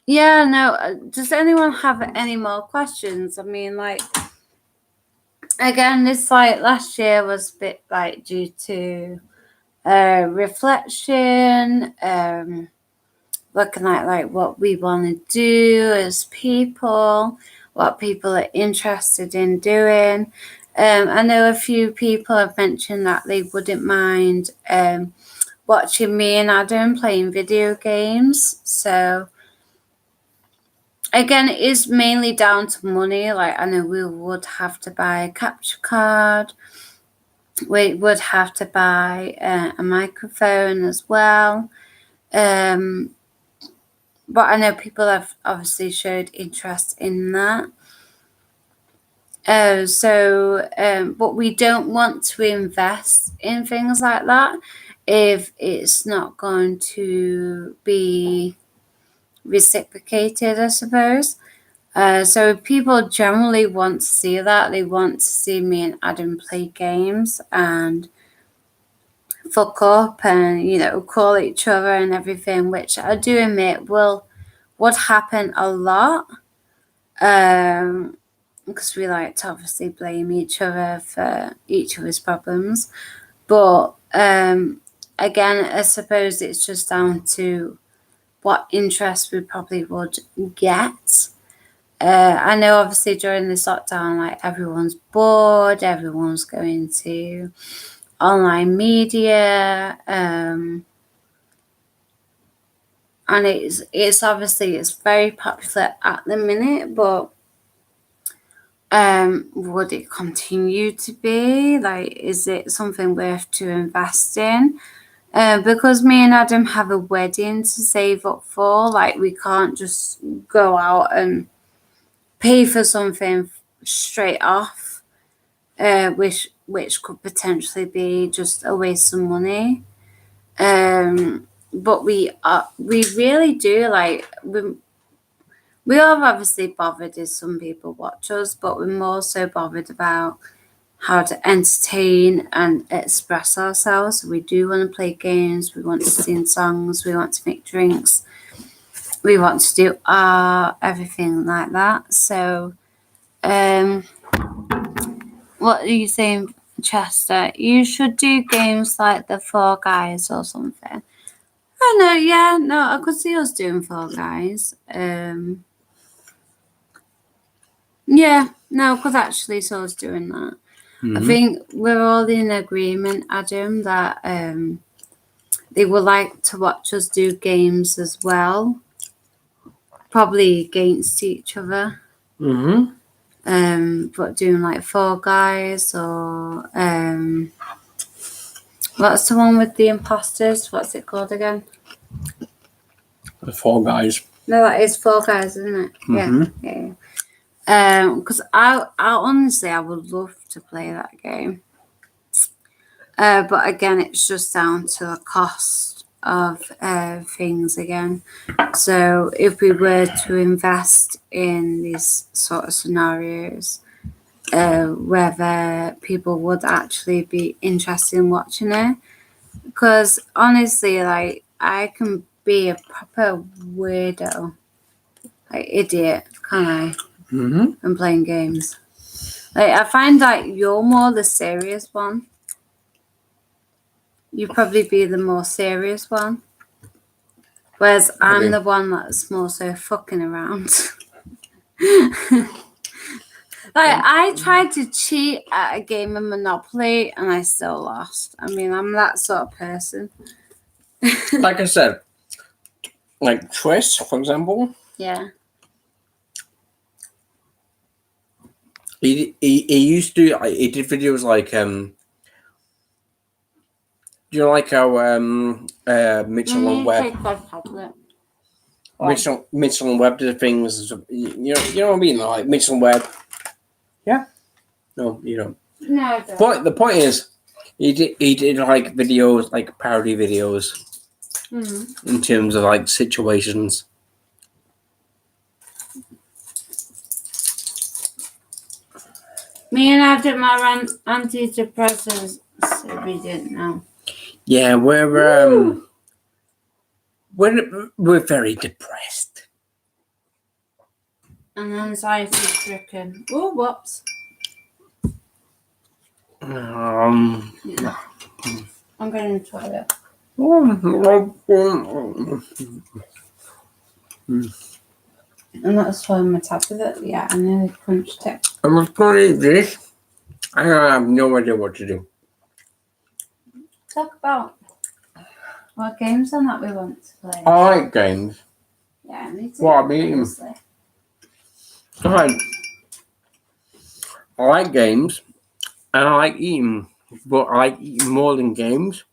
Yeah, no. Does anyone have any more questions? I mean, like, again, this like last year was a bit like due to reflection, looking at like what we want to do as people, what people are interested in doing. I know a few people have mentioned that they wouldn't mind watching me and Adam playing video games. So again, it is mainly down to money. Like, I know we would have to buy a capture card. We would have to buy a microphone as well. But I know people have obviously showed interest in that. But we don't want to invest in things like that if it's not going to be reciprocated, I suppose. So people generally want to see that. They want to see me and Adam play games and fuck up and, call each other and everything, which I do admit would happen a lot. Because we like to obviously blame each other for each other's problems. But again, I suppose it's just down to what interest we probably would get. I know obviously during this lockdown, like everyone's bored, everyone's going to online media, and it's obviously it's very popular at the minute, but would it continue to be? Like, is it something worth to invest in? Because me and Adam have a wedding to save up for, like we can't just go out and pay for something straight off, which could potentially be just a waste of money. But we really do like we are obviously bothered if some people watch us, but we're more so bothered about how to entertain and express ourselves. So we do want to play games, we want to sing songs, we want to make drinks, we want to do art, everything like that. So what are you saying, Chester? You should do games like the Four Guys or something. Oh no, yeah, no, I could see us doing Four Guys. Yeah, no, I could actually see us doing that. I think we're all in agreement, Adam, that they would like to watch us do games as well, probably against each other. But doing like Four Guys or what's the one with the imposters? What's it called again? The Four Guys. No, that is Four Guys, isn't it? Yeah. Because I honestly I would love to play that game. But again, it's just down to the cost of things again. So if we were to invest in these sort of scenarios, whether people would actually be interested in watching it, because honestly, like I can be a proper weirdo, like idiot, can't I? And playing games. Like I find like you're more the serious one. You'd probably be the more serious one. Whereas I'm the one that's more so fucking around. Like I tried to cheat at a game of Monopoly and I still lost. I mean, I'm that sort of person. Like I said, like Chris, for example. Yeah. He used to he did videos like do you know like how Mitchell and Webb Mitchell and Webb did things, you know what I mean, like Mitchell and Webb. Yeah. No, you don't. No, I don't. But the point is, he did like videos, like parody videos, in terms of like situations. Me and Adam are antidepressants, so we didn't know. Yeah, we're very depressed. And anxiety stricken. Oh, whoops. Um. Yeah. I'm going to the toilet. And that's why I'm top of it. Yeah, I nearly crunched it. I'm just going to eat this. I have no idea what to do. Talk about what games on that we want to play. I like games. Yeah, me too. What I'm eating. I like games, and I like eating, but I like eating more than games.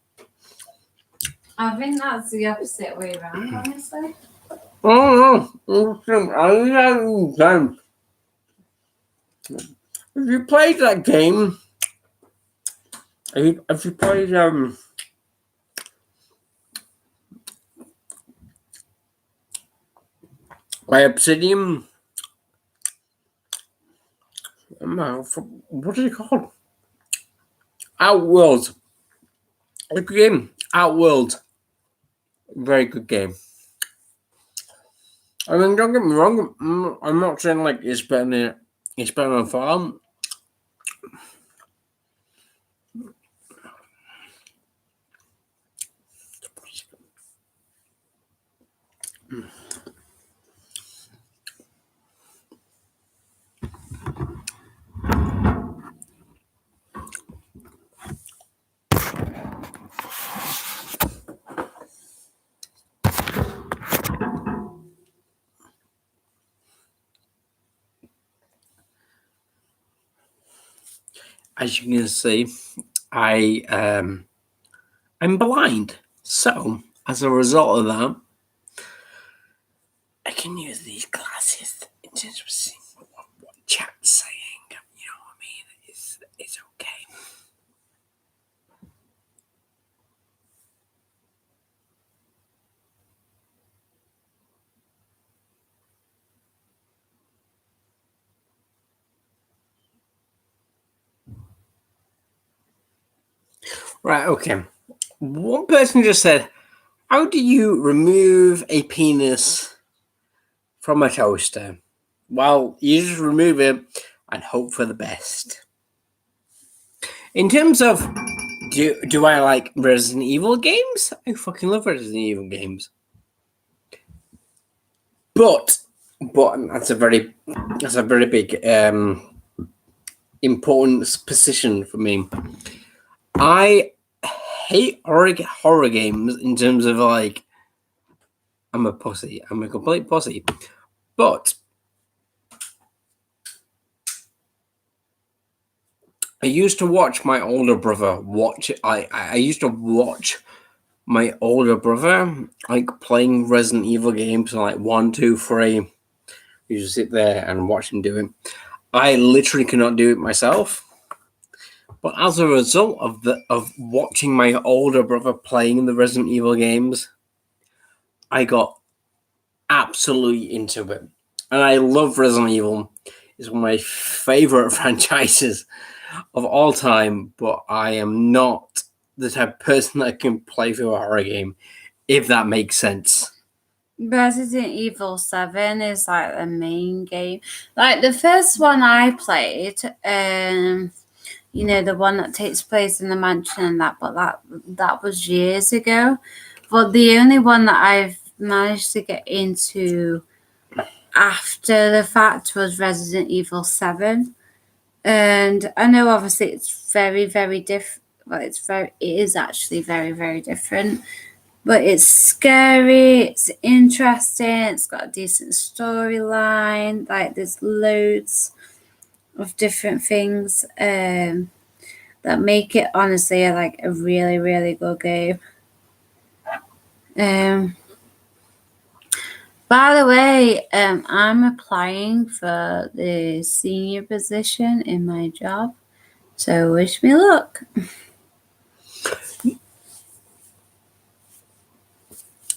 I think that's the opposite way around, honestly. Oh no! I love games. If you played that game, if you played by Obsidian, what is it called? Outworld. A good game. Outworld. Very good game. I mean, don't get me wrong. I'm not saying like it's better than Fallout. As you can see, I'm blind. So as a result of that, I can use these glasses in terms of seeing what chat's saying. You know what I mean? It's okay. Right, okay. One person just said, how do you remove a penis from a toaster? Well, you just remove it and hope for the best. In terms of, do I like Resident Evil games? I fucking love Resident Evil games. But that's a very big important position for me. I hate horror games in terms of like I'm a pussy. I'm a complete pussy. But I used to watch my older brother watch it. I used to watch my older brother like playing Resident Evil games like 1, 2, 3. You just sit there and watch him do it. I literally cannot do it myself. But as a result of watching my older brother playing the Resident Evil games, I got absolutely into it. And I love Resident Evil. It's one of my favorite franchises of all time, but I am not the type of person that can play through a horror game, if that makes sense. Resident Evil 7 is like the main game. Like the first one I played, you know, the one that takes place in the mansion and that, but that was years ago. But the only one that I've managed to get into after the fact was Resident Evil 7. And I know obviously it's very, very different. Well, it is actually very, very different. But it's scary, it's interesting, it's got a decent storyline. Like there's loads of different things that make it honestly like a really, really good game. By the way, I'm applying for the senior position in my job, so wish me luck.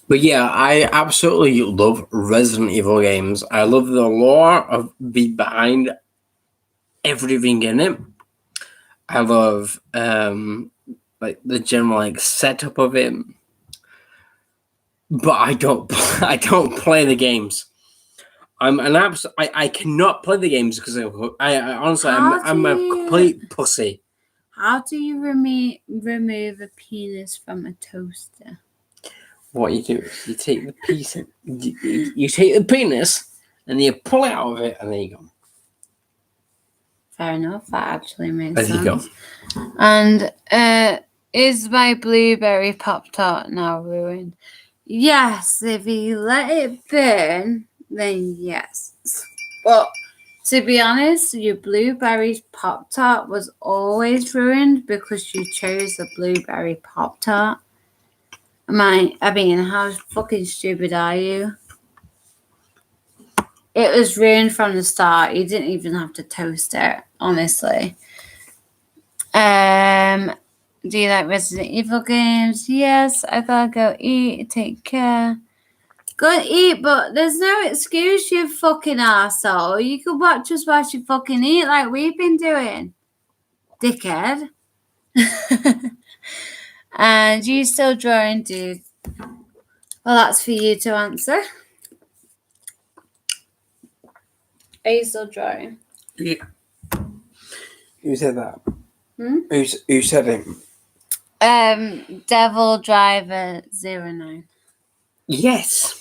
But yeah, I absolutely love Resident Evil games. I love the lore of behind everything in it. I love like the general like setup of it. But I don't play the games. I'm an I cannot play the games because I honestly I'm a complete pussy. How do you remove a penis from a toaster? What you do is you take the piece, you take the penis, and you pull it out of it, and there you go. Fair enough. That actually makes There sense. you go. And is my blueberry Pop-Tart now ruined? Yes, if you let it burn, then yes. But to be honest, your blueberry Pop-Tart was always ruined because you chose the blueberry Pop-Tart. I mean, how fucking stupid are you? It was ruined from the start. You didn't even have to toast it, honestly. Do you like Resident Evil games? Yes, I gotta go eat. Take care. Go and eat, but there's no excuse, you fucking arsehole. You can watch us whilst you fucking eat like we've been doing. Dickhead. And you still drawing, dude? Well, that's for you to answer. Are you still drawing? Yeah. Who said that? Hmm? Who said it? Devil Driver 09. Yes.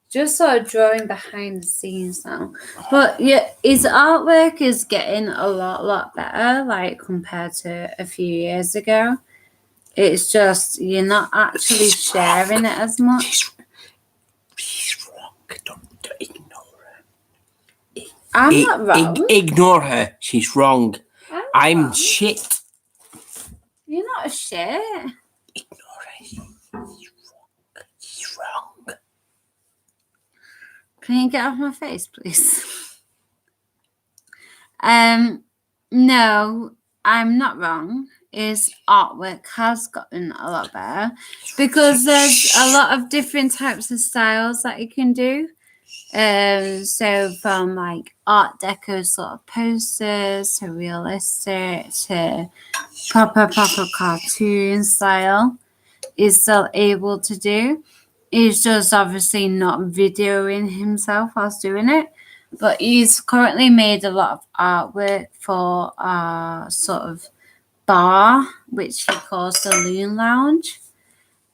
Just sort of drawing behind the scenes now. But yeah, his artwork is getting a lot better, like compared to a few years ago. It's just you're not actually sharing it as much. She's wrong. Don't ignore her. I'm not wrong. Ignore her. She's wrong. I'm wrong. shit. You're not a shit. Ignore her. She's wrong. She's wrong. Can you get off my face, please? No, I'm not wrong. His artwork has gotten a lot better because there's a lot of different types of styles that you can do. So from like Art Deco sort of posters to realistic to proper cartoon style, is still able to do. He's just obviously not videoing himself whilst doing it, but he's currently made a lot of artwork for our sort of bar, which he calls the Loon Lounge,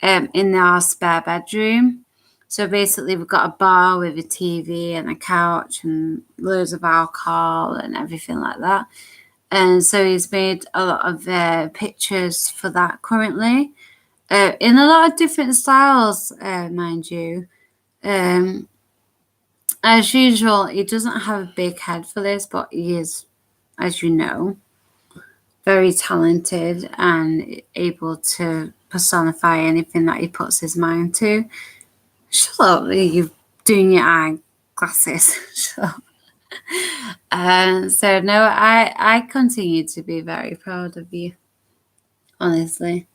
in our spare bedroom. So basically, we've got a bar with a TV and a couch and loads of alcohol and everything like that. And so he's made a lot of pictures for that currently. In a lot of different styles, mind you. As usual, he doesn't have a big head for this, but he is, as you know, very talented and able to personify anything that he puts his mind to. Shut up, you're doing your eye glasses. Shut up. So no, I continue to be very proud of you, honestly.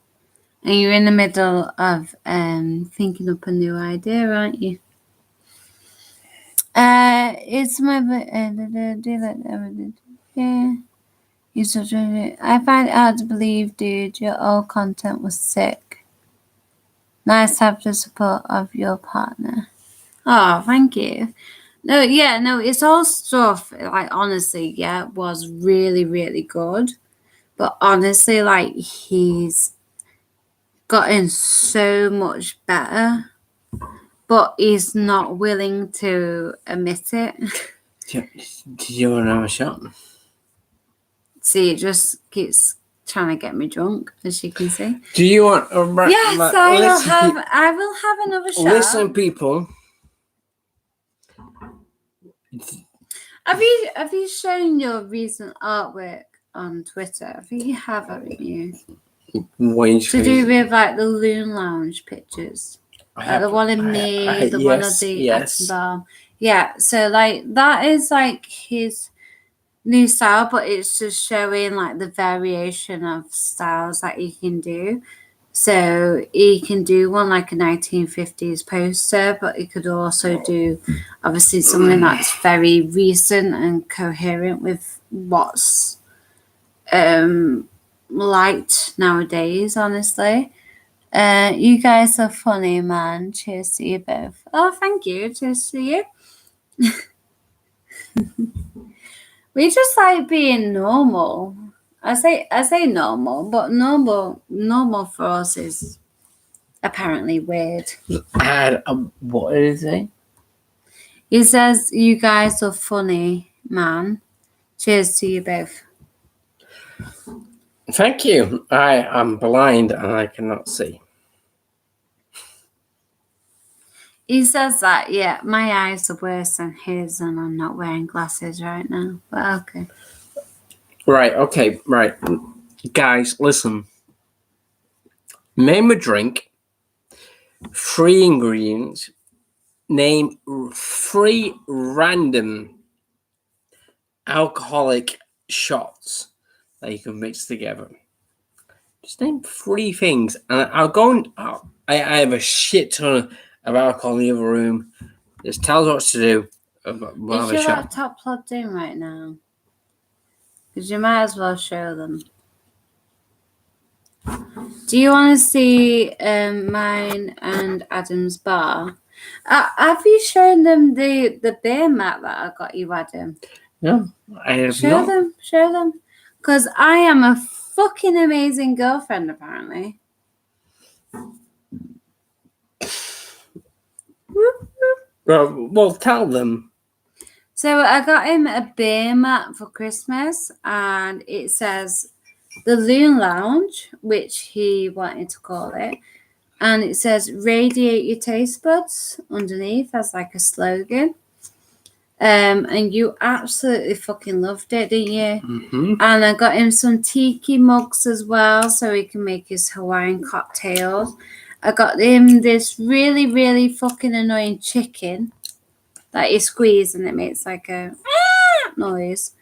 And you're in the middle of thinking up a new idea, aren't you? It's my yeah. I find it hard to believe, dude. Your old content was sick. Nice to have the support of your partner. Oh, thank you. No, it's all stuff. Like honestly, yeah, was really good. But honestly, like he's gotten so much better, but he's not willing to admit it. Did you want to have a shot? See, it just keeps trying to get me drunk, as you can see. Do you want? Yes, I will have another shot. Listen, people. Have you shown your recent artwork on Twitter? I think you have, haven't you? To do with like the Loon Lounge pictures. The one in me, the one of the Epsom. Yeah, so like that is like his new style, but it's just showing like the variation of styles that he can do. So he can do one like a 1950s poster, but he could also do obviously something that's very recent and coherent with what's liked nowadays, honestly. You guys are funny, man. Cheers to you both. Oh, thank you. Cheers to you. We just like being normal. I say normal, but normal for us is apparently weird. And what did he say? He says, "You guys are funny, man." Cheers to you both. Thank you. I am blind and I cannot see. He says that, yeah, my eyes are worse than his and I'm not wearing glasses right now. But okay. Right. Guys, listen. Name a drink, 3 ingredients, name 3 random alcoholic shots that you can mix together. Just name 3 things. And I'll go and I have a shit ton of alcohol in the other room. Just tell us what to do. We'll Is have a your shot. laptop plugged in right now? Because you might as well show them. Do you want to see mine and Adam's bar? Have you shown them the beer mat that I got you, Adam? No, I have Show not. them. Because I am a fucking amazing girlfriend, apparently. Well, tell them. So I got him a beer mat for Christmas, and it says the Loon Lounge, which he wanted to call it, and it says "Radiate your taste buds" underneath as like a slogan. And you absolutely fucking loved it, didn't you? Mm-hmm. And I got him some tiki mugs as well, so he can make his Hawaiian cocktails. I got him this really, really fucking annoying chicken that you squeeze and it makes like a noise.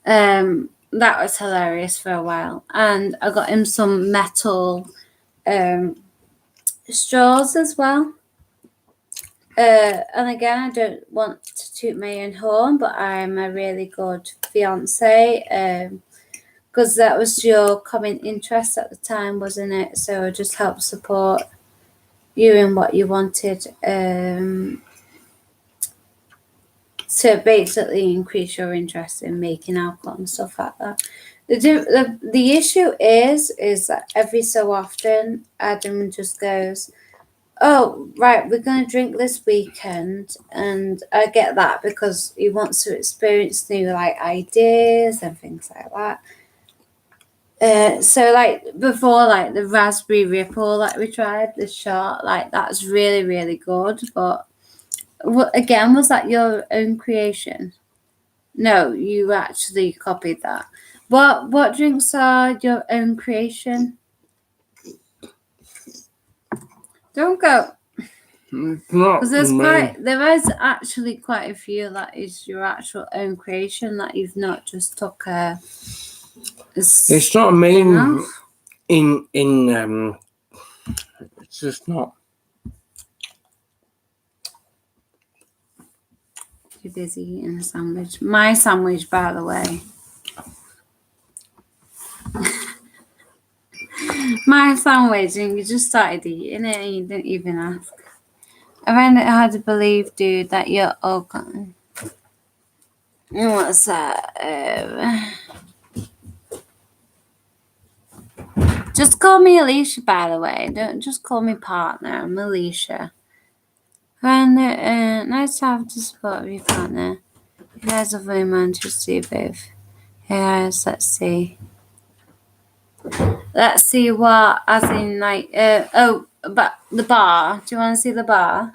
That was hilarious for a while. And I got him some metal straws as well. And again, I don't want to toot my own horn, but I'm a really good fiance. Because that was your common interest at the time, wasn't it? So I just helped support you in what you wanted. To basically increase your interest in making alcohol and stuff like that. The issue is that every so often Adam just goes, "Oh, right, we're going to drink this weekend," and I get that because he wants to experience new like ideas and things like that. So like before, like the raspberry ripple that we tried, the shot, like that's really really good. But again, was that your own creation? No, you actually copied that. What drinks are your own creation? Don't go. Because there is actually quite a few that is your actual own creation that you've not just took a. It's not made in it's just not. You're busy eating a sandwich. My sandwich, by the way. My sandwich, and you just started eating it and you didn't even ask. I find it hard to believe, dude, that you're all gone. What's that? Just call me Alicia, by the way. Don't just call me partner. I'm Alicia. And nice to have the support of your partner. You guys are very Manchester, you both. Hey guys, let's see. Let's see what, as in like, but the bar. Do you want to see the bar?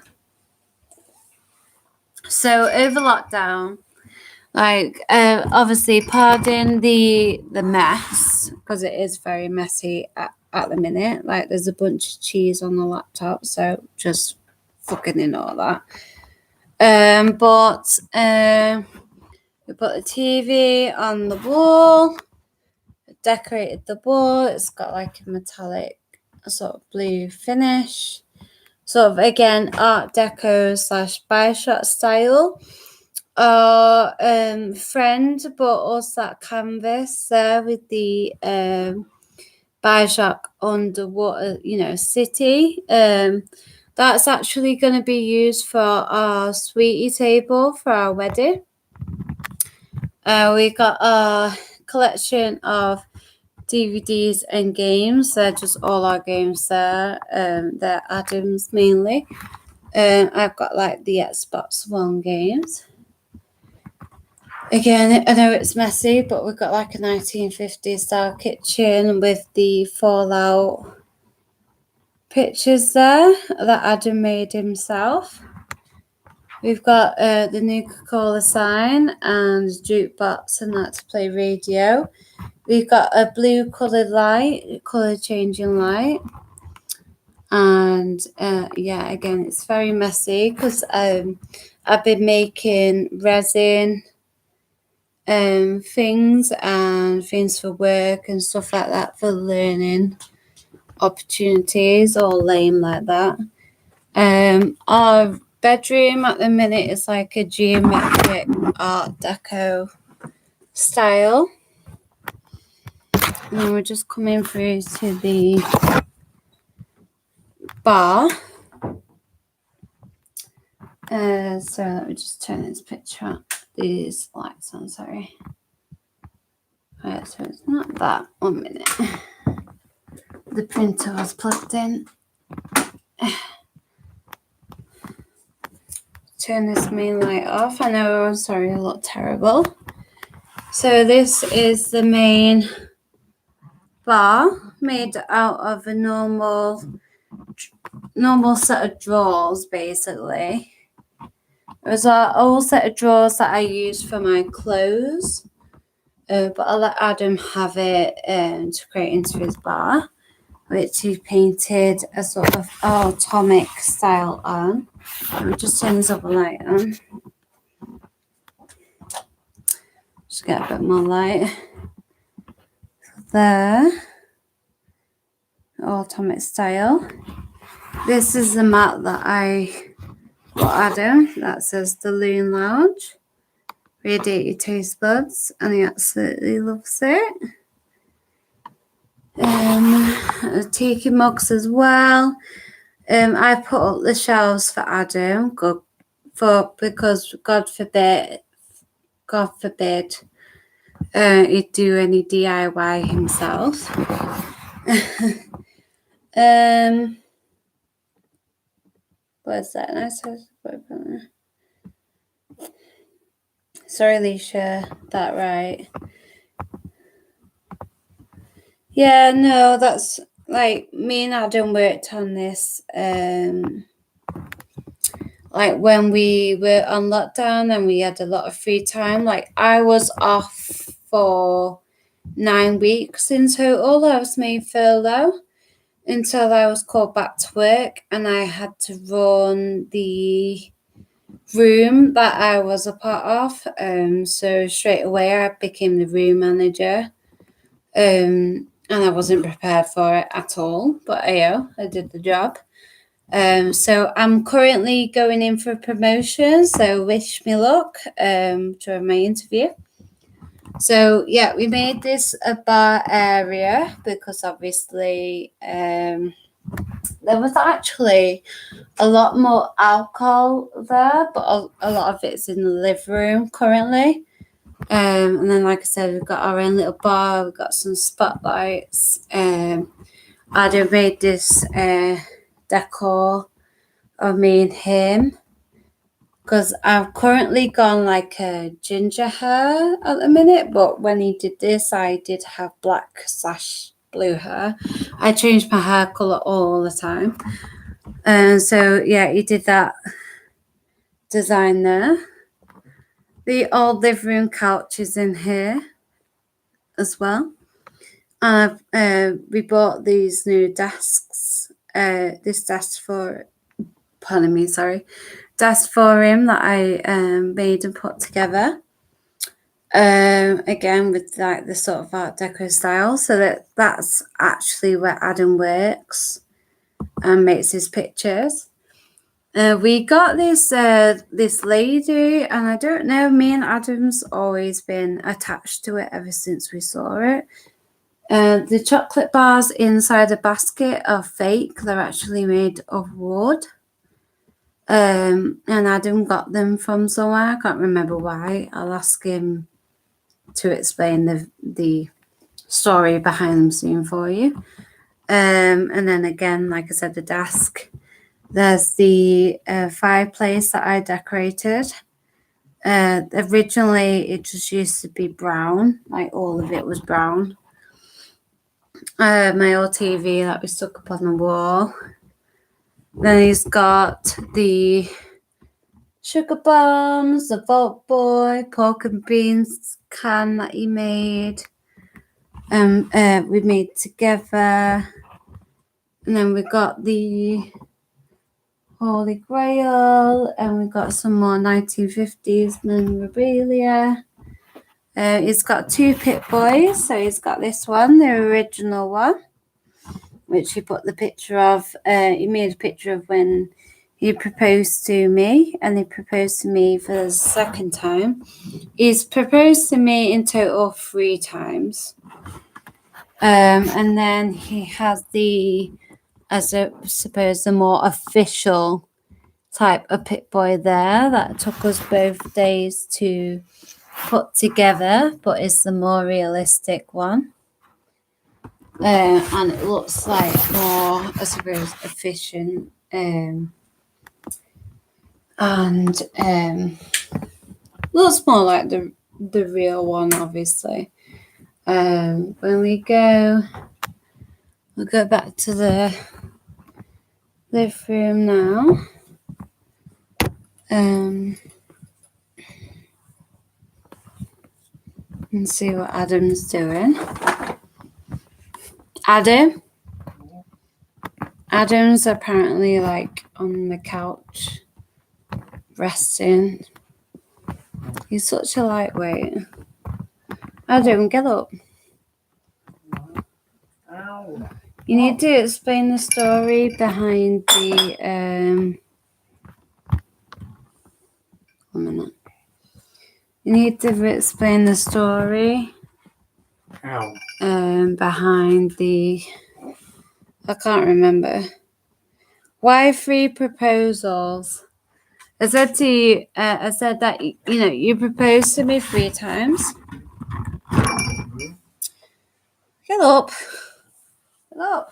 So over lockdown, like, obviously, pardon the mess because it is very messy at the minute. Like, there's a bunch of cheese on the laptop, so just fucking ignore that. But we put the TV on the wall, decorated the wall. It's got like a metallic sort of blue finish, sort of again Art Deco / Bioshock style. Friend bought us that canvas there with the Bioshock underwater, city. That's actually going to be used for our sweetie table for our wedding. We got a collection of DVDs and games. They're just all our games there. They're Adam's mainly. I've got like the Xbox One games. Again, I know it's messy, but we've got like a 1950s style kitchen with the Fallout pictures there that Adam made himself. We've got the Nuka-Cola sign and jukebox and that to play radio. We've got a blue coloured light, colour changing light. And again, it's very messy because I've been making resin things and things for work and stuff like that for learning opportunities, all lame like that. Our bedroom at the minute is like a geometric Art Deco style. And we're just coming through to the bar. So let me just turn this picture up. These lights on, sorry. Right, so it's not that. 1 minute. The printer was plugged in. Turn this main light off. I know, I'm sorry, I look terrible. So this is the main bar made out of a normal set of drawers, basically. It was an old set of drawers that I used for my clothes, but I let Adam have it to create into his bar, which he painted a sort of atomic style on. Let me just turn this other light on. Just get a bit more light. There. Atomic style. This is the mat that I got Adam. That says the Loon Lounge. Radiate your taste buds, and he absolutely loves it. Tiki mugs as well. I put up the shelves for Adam, because God forbid, he'd do any DIY himself. What's that? Nice. Sorry, Alicia, that right? Yeah, no, that's like me and Adam worked on this. Like when we were on lockdown and we had a lot of free time. Like I was off for 9 weeks in total. I was made furlough until I was called back to work, and I had to run the room that I was a part of. So straight away I became the room manager. And I wasn't prepared for it at all, but I did the job. So I'm currently going in for a promotion, so wish me luck during my interview. So yeah, we made this a bar area because obviously there was actually a lot more alcohol there, but a lot of it's in the living room currently. And then, like I said, we've got our own little bar. We've got some spotlights. Adam made this decor of me and him, because I've currently gone like a ginger hair at the minute, but when he did this, I did have black/blue hair. I changed my hair color all the time. And so, yeah, he did that design there. The old living room couch is in here as well. We bought these new desks. This desk for him that I made and put together. Again with like the sort of Art Deco style. So that's actually where Adam works and makes his pictures. We got this lady, and I don't know, me and Adam's always been attached to it ever since we saw it. The chocolate bars inside a basket are fake. They're actually made of wood. And Adam got them from somewhere. I can't remember why. I'll ask him to explain the story behind them soon for you. And then again, like I said, the desk. There's the fireplace that I decorated. Originally, it just used to be brown. Like all of it was brown. My old TV that we stuck up on the wall. Then he's got the sugar bombs, the Vault Boy, pork and beans can that he made. We made together. And then we got the Holy Grail, and we got some more 1950s memorabilia. He's got 2 Pit Boys, so he's got this one, the original one, which he put the picture of. He made a picture of when he proposed to me, and he proposed to me for the second time. He's proposed to me in total 3 times. And then he has the, I suppose, the more official type of Pit Boy there that took us both days to put together, but is the more realistic one. And it looks like more, I suppose, efficient. And looks more like the real one, obviously. When we'll go back to the living room now. And see what Adam's doing. Adam's apparently like on the couch resting. He's such a lightweight. Adam, get up. Ow. You need to explain the story behind the 1 minute. You need to explain the story behind the, I can't remember. Why 3 proposals? I said to you, I said that, you proposed to me 3 times. Get up. Get up.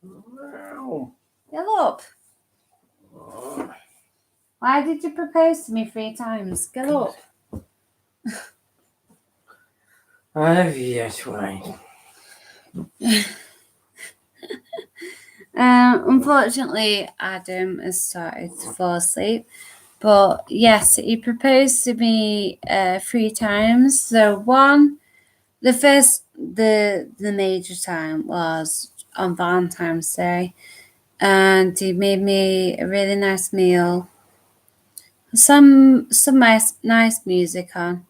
Ow. Get up. Why did you propose to me 3 times? Get up. Yes, right. Unfortunately, Adam has started to fall asleep. But yes, he proposed to me 3 times. So the major time was on Valentine's Day, and he made me a really nice meal, some nice music on,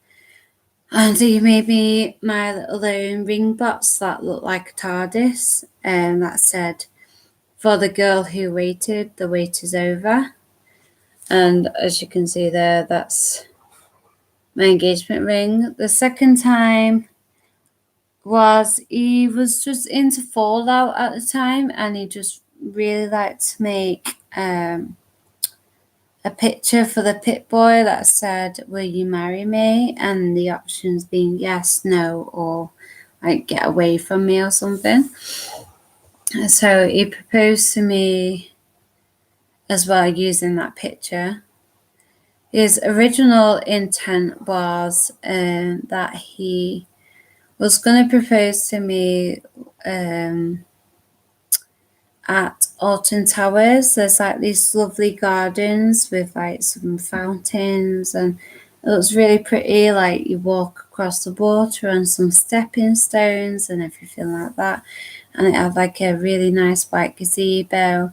and he made me my little own ring box that looked like a TARDIS, and that said, "For the girl who waited, the wait is over." And as you can see there, that's my engagement ring. The second time was he was just into Fallout at the time, and he just really liked to make a picture for the Pit Boy that said, "Will you marry me?" And the options being yes, no, or like get away from me or something. So he proposed to me as well using that picture. His original intent was that he was going to propose to me at Alton Towers. There's like these lovely gardens with like some fountains, and it looks really pretty. Like you walk across the water on some stepping stones and everything like that. And it had like a really nice white gazebo.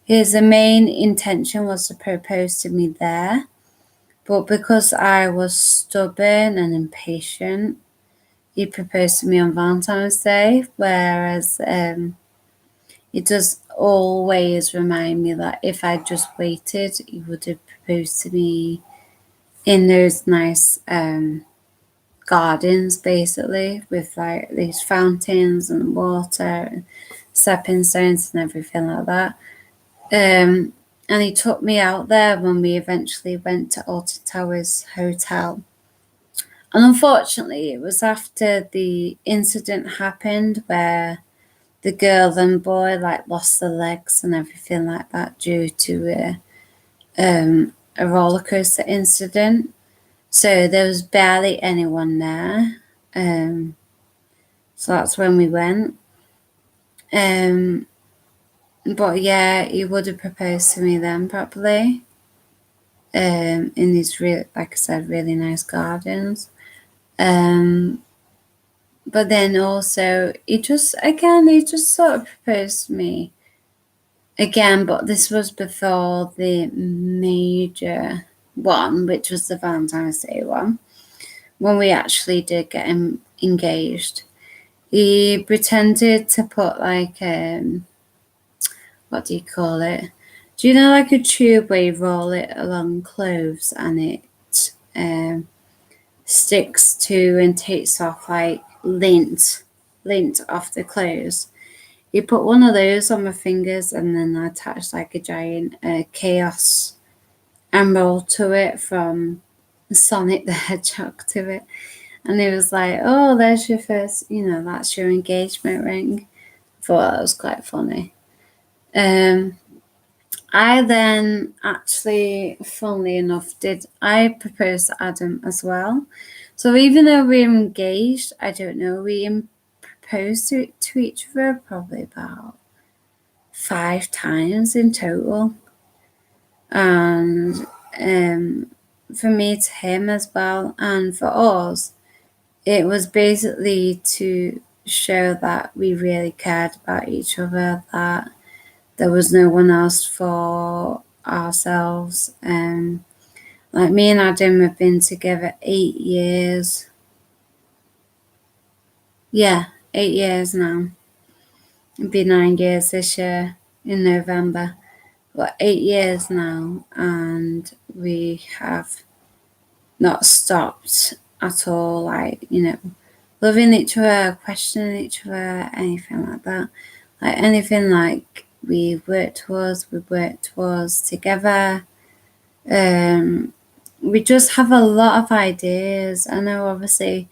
His main intention was to propose to me there. But because I was stubborn and impatient, he proposed to me on Valentine's Day, whereas he does always remind me that if I just waited, he would have proposed to me in those nice gardens, basically, with like these fountains and water and stepping stones and everything like that. And he took me out there when we eventually went to Alton Towers Hotel. And unfortunately, it was after the incident happened where the girl and boy like lost their legs and everything like that due to a roller coaster incident. So there was barely anyone there. So that's when we went. But yeah, he would have proposed to me then probably. In these really, like I said, really nice gardens. But then also he just sort of proposed to me again, but this was before the major one, which was the Valentine's Day one, when we actually did get engaged. He pretended to put like what do you call it? Do you know like a tube where you roll it along clothes and it sticks to and takes off like lint linked off the clothes. He put one of those on my fingers and then I attached like a giant chaos emerald to it from Sonic the Hedgehog to it. And he was like, oh, there's your first, that's your engagement ring. I thought that was quite funny. I then actually, funnily enough, I proposed to Adam as well. So even though we're engaged, I don't know, we proposed to each other probably about 5 times in total. And for me to him as well, and for us, it was basically to show that we really cared about each other, that there was no one else for ourselves. Like me and Adam have been together 8 years. Yeah, 8 years now. It'll be 9 years this year in November. But 8 years now, and we have not stopped at all, like, loving each other, questioning each other, anything like that. Like anything like we worked towards together. We just have a lot of ideas. I know obviously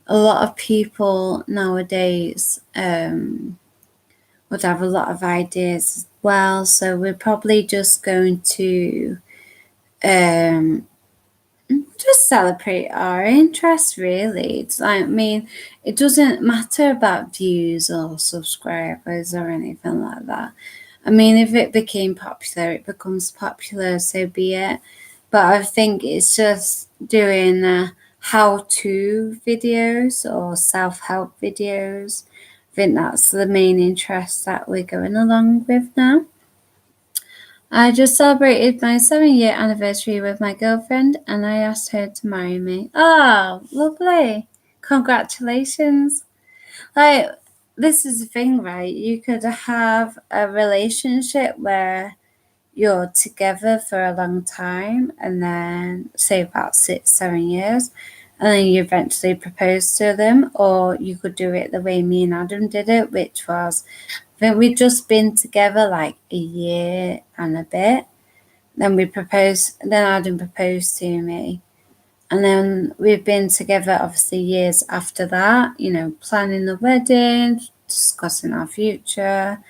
a lot of people nowadays would have a lot of ideas as well. So we're probably just going to just celebrate our interests, really. It's like, it doesn't matter about views or subscribers or anything like that. If it became popular, it becomes popular, so be it. But I think it's just doing how-to videos or self-help videos. I think that's the main interest that we're going along with now. I just celebrated my 7-year anniversary with my girlfriend and I asked her to marry me. Oh, lovely. Congratulations. Like, this is the thing, right? You could have a relationship where you're together for a long time and then say about 6-7 years and then you eventually propose to them, or you could do it the way me and Adam did it, which was, I think we'd just been together like a year and a bit. Then Adam proposed to me. And then we've been together obviously years after that, planning the wedding, discussing our future,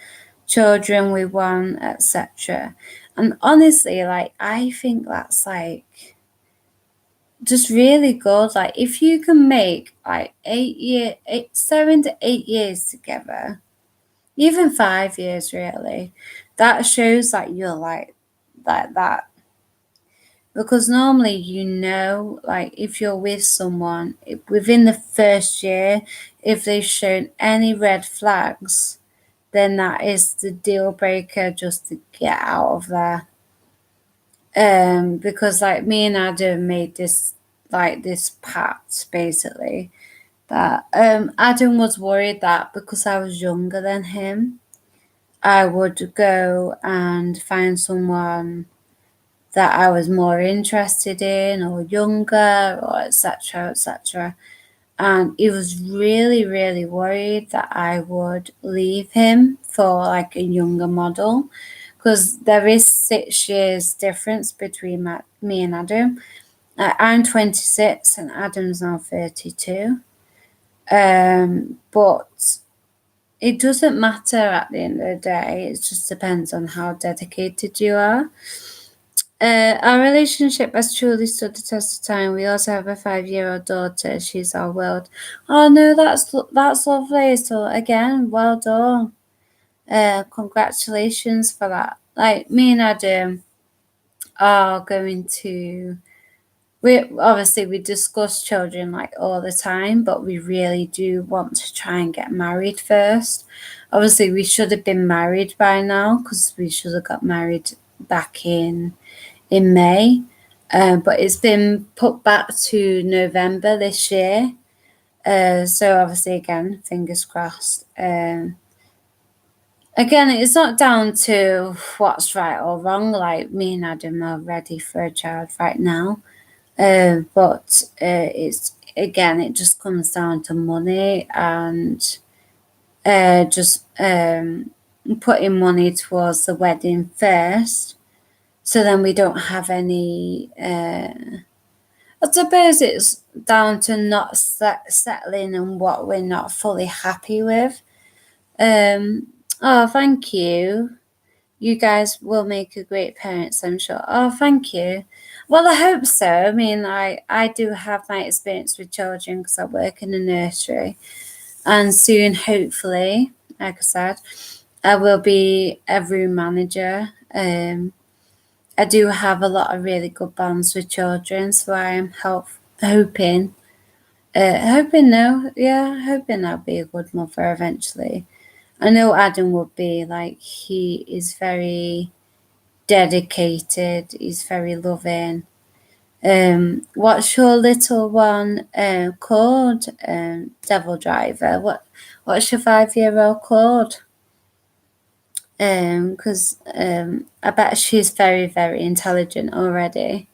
children we want, etc. And honestly, like, I think that's like just really good. Like, if you can make like 7 to 8 years together, even 5 years really, that shows that you're like that. Because normally, like, if you're with someone, within the first year, if they've shown any red flags, then that is the deal breaker just to get out of there. Because like me and Adam made this pact basically, that Adam was worried that because I was younger than him, I would go and find someone that I was more interested in or younger or etc. etc. And he was really, really worried that I would leave him for like a younger model, because there is 6 years difference between me and Adam. I'm 26 and Adam's now 32. But it doesn't matter at the end of the day. It just depends on how dedicated you are. Our relationship has truly stood the test of time. We also have a 5-year-old daughter. She's our world. Oh no, that's lovely. So again, well done. Congratulations for that. Like, me and Adam are going to. We discuss children like all the time, but we really do want to try and get married first. Obviously, we should have been married by now because we should have got married back in May, but it's been put back to November this year. So obviously, again, fingers crossed. Again, it's not down to what's right or wrong. Like, me and Adam are ready for a child right now, but it just comes down to money, and just putting money towards the wedding first, so then we don't have any. I suppose it's down to not settling on what we're not fully happy with. Oh, thank you. You guys will make a great parents, I'm sure. Oh, thank you. Well, I hope so. I mean, I do have my experience with children because I work in a nursery. And soon, hopefully, like I said, I will be a room manager. I do have a lot of really good bonds with children, so I am hoping I'll be a good mother eventually. I know Adam would be. Like, he is very dedicated, he's very loving. What's your little one called? Devil Driver. What's your 5-year-old called? Because I bet she's very, very intelligent already.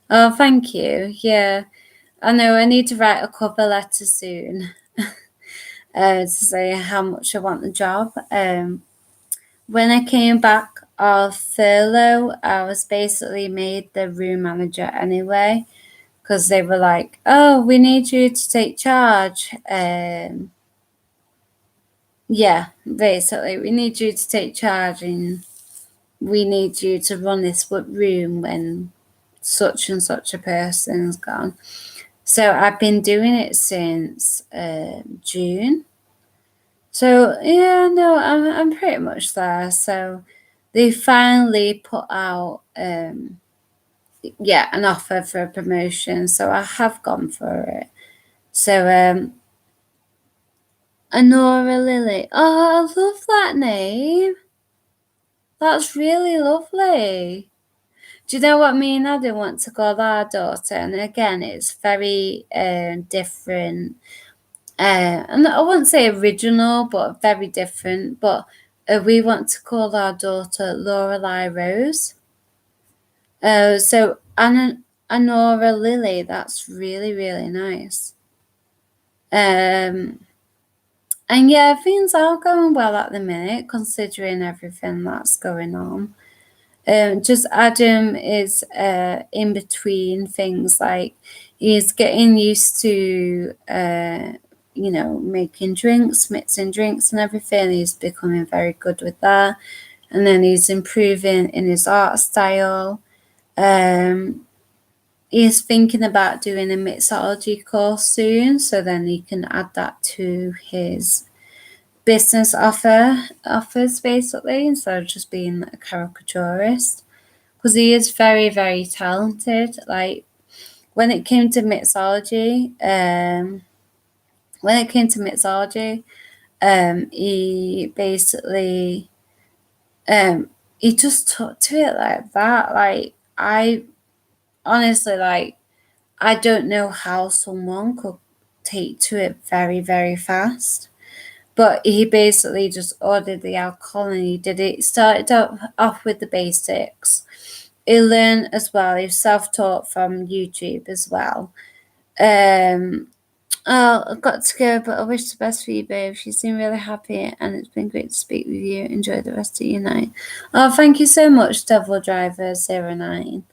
Oh, thank you. Yeah, I know I need to write a cover letter soon to say how much I want the job. When I came back off furlough, I was basically made the room manager anyway, because they were like, "Oh, we need you to take charge." Yeah, basically, we need you to take charge, and we need you to run this room when such and such a person's gone. So I've been doing it since June. So yeah, no, I'm pretty much there. So they finally put out an offer for a promotion. So I have gone for it. So Honora Lily. Oh, I love that name. That's really lovely. Do you know what me and Adam want to call our daughter? And again, it's very different. And I wouldn't say original, but very different. But we want to call our daughter Lorelei Rose. So Honora Lily, that's really, really nice. And yeah, things are going well at the minute, considering everything that's going on. Just Adam is in between things, like he's getting used to making drinks, mixing drinks and everything. He's becoming very good with that. And then he's improving in his art style. He's thinking about doing a mixology course soon, so then he can add that to his business offers basically, instead of just being a caricaturist, because he is very, very talented. Like, when it came to mixology, he basically he just took to it like that. Like, I honestly, like, I don't know how someone could take to it very, very fast. But he basically just ordered the alcohol and he did it. He started off with the basics. He learned as well. He was self-taught from YouTube as well. I've got to go, but I wish the best for you, babe. You seem really happy, and it's been great to speak with you. Enjoy the rest of your night. Oh, thank you so much, Devil Driver 09.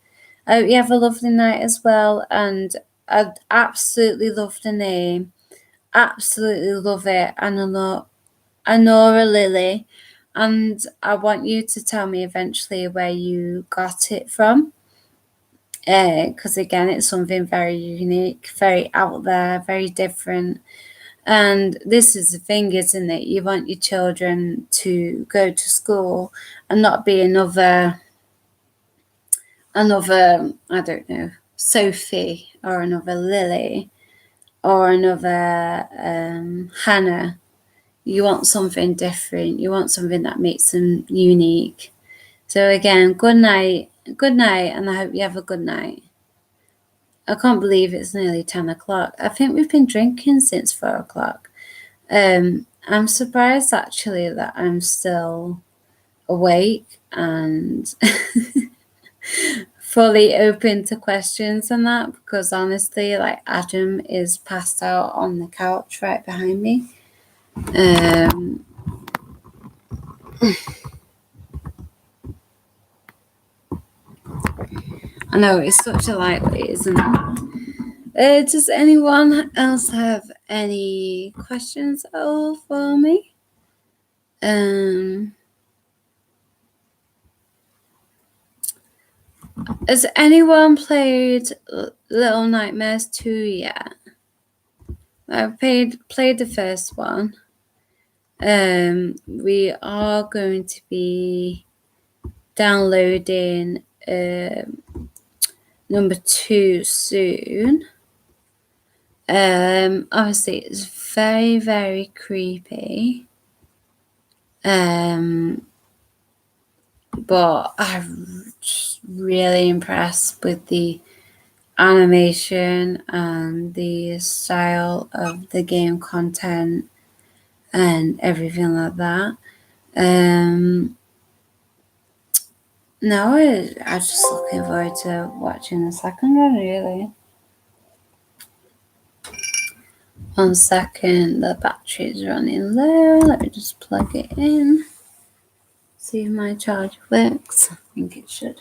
I hope you have a lovely night as well, and I absolutely love the name. Absolutely love it. And Honora Lily. And I want you to tell me eventually where you got it from. Because again, it's something very unique, very out there, very different. And this is the thing, isn't it? You want your children to go to school and not be another, I don't know, Sophie, or another Lily, or another Hannah. You want something different. You want something that makes them unique. So again, good night, and I hope you have a good night. I can't believe it's nearly 10 o'clock. I think we've been drinking since 4 o'clock. I'm surprised actually that I'm still awake and fully open to questions and that, because honestly, like, Adam is passed out on the couch right behind me. I know it's such a lightweight, isn't it? Does anyone else have any questions at all for me? Has anyone played Little Nightmares 2 yet? I've played the first one. We are going to be downloading number 2 soon. Obviously it's very, very creepy. But I'm just really impressed with the animation and the style of the game content and everything like that. No, I'm just looking forward to watching the second one, really. 1 second, the battery's running low. Let me just plug it in. See if my charger works. I think it should.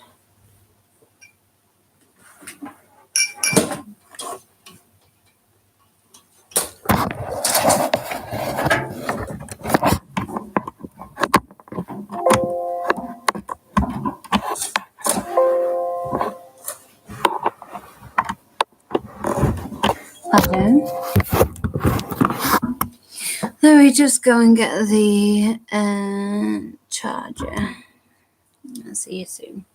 Okay. Let me just go and get the charger. I'll see you soon.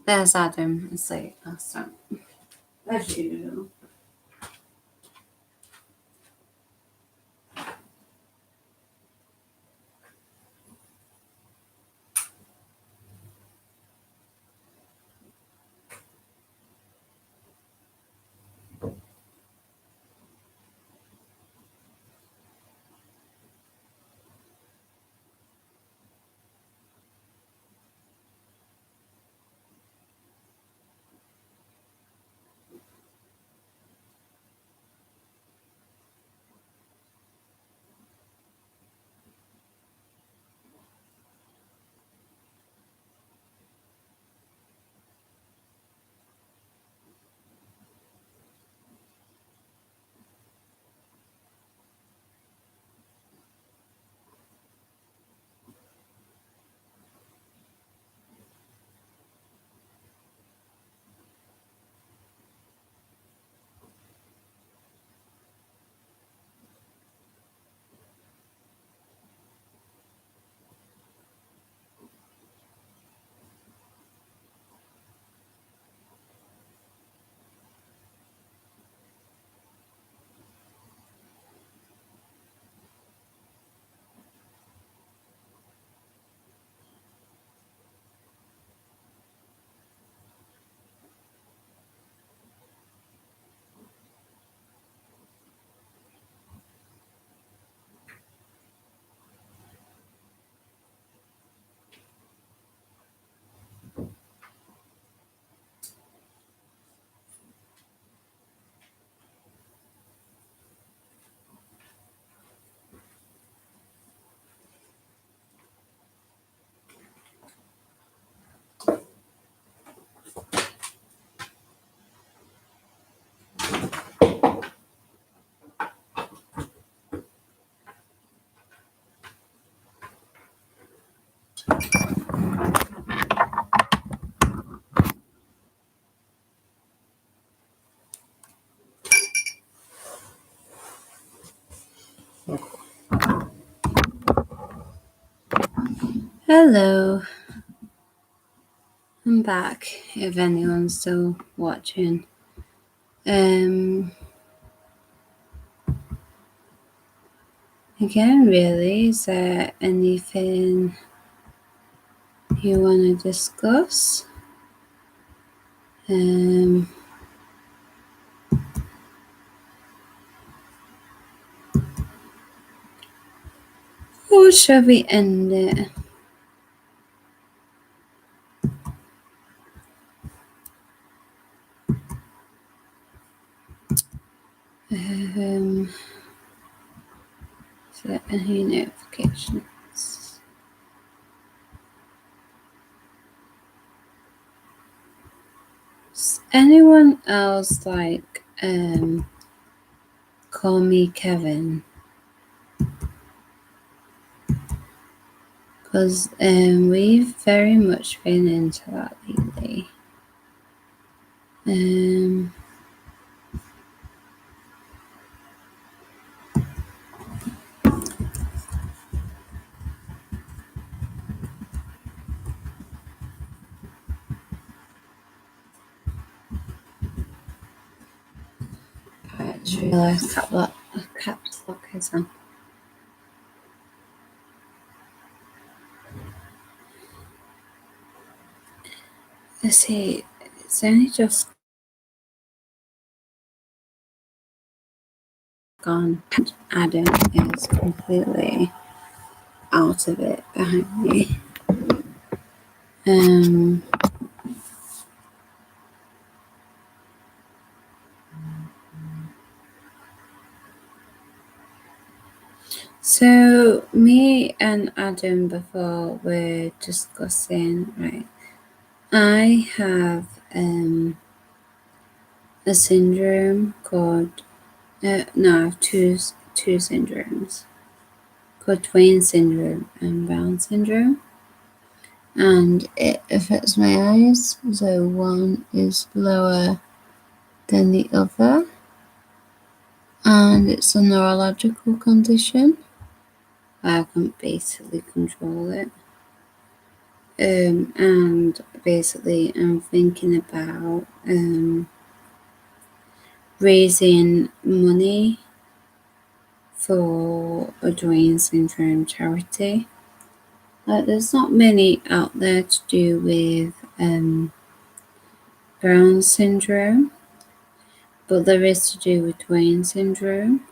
There's Adam. It's late last time. As usual. Hello. I'm back, if anyone's still watching. Again, really, is there anything you want to discuss? Or shall we end it? Is there any notifications? Does anyone else like call me Kevin? Because we've very much been into that lately. I just realised caps lock is on. Let's see, it's only just gone. Adam is completely out of it behind me. So me and Adam before were discussing, right? I have a syndrome called I have two syndromes called Twain syndrome and Brown syndrome, and it affects my eyes. So one is lower than the other, and it's a neurological condition. I can basically control it. And basically I'm thinking about raising money for a Duane syndrome charity. There's not many out there to do with Brown syndrome, but there is to do with Duane syndrome.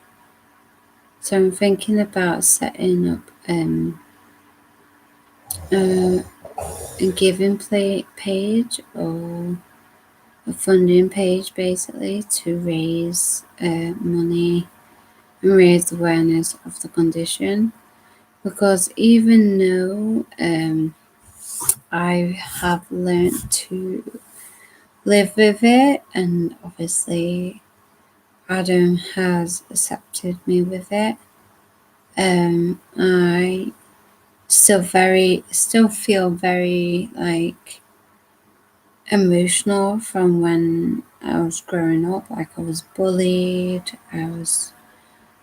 So I'm thinking about setting up a giving page or a funding page basically to raise money and raise awareness of the condition, because even though I have learned to live with it, and obviously Adam has accepted me with it, I still feel very like emotional from when I was growing up. Like I was bullied, I was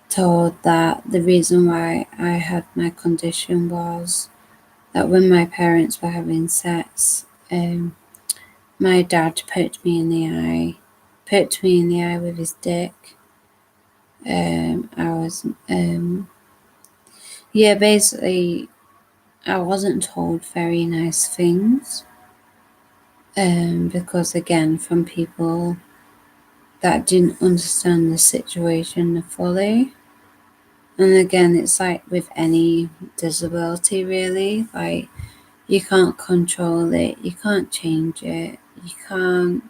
told that the reason why I had my condition was that when my parents were having sex, my dad poked me in the eye with his dick. Basically, I wasn't told very nice things. Because again, from people that didn't understand the situation fully. And again, it's like with any disability, really. Like, you can't control it, you can't change it, you can't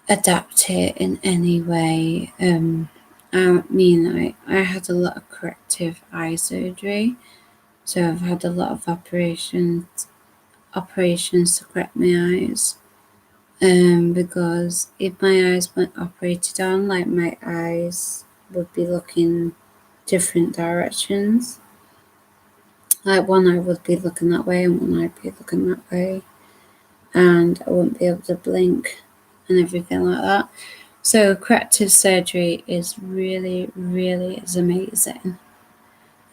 adapt it in any way. I had a lot of corrective eye surgery, so I've had a lot of operations to correct my eyes. Because if my eyes weren't operated on, like my eyes would be looking different directions. Like one eye would be looking that way and one eye would be looking that way, and I wouldn't be able to blink and everything like that. So corrective surgery is really, really is amazing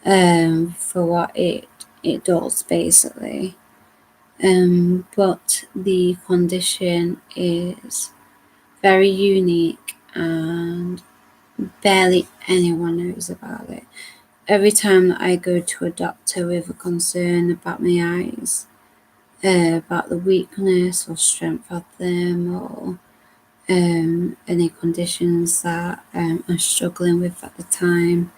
for what it does basically. But the condition is very unique and barely anyone knows about it. Every time that I go to a doctor with a concern about my eyes, about the weakness or strength of them, or any conditions that I'm struggling with at the time,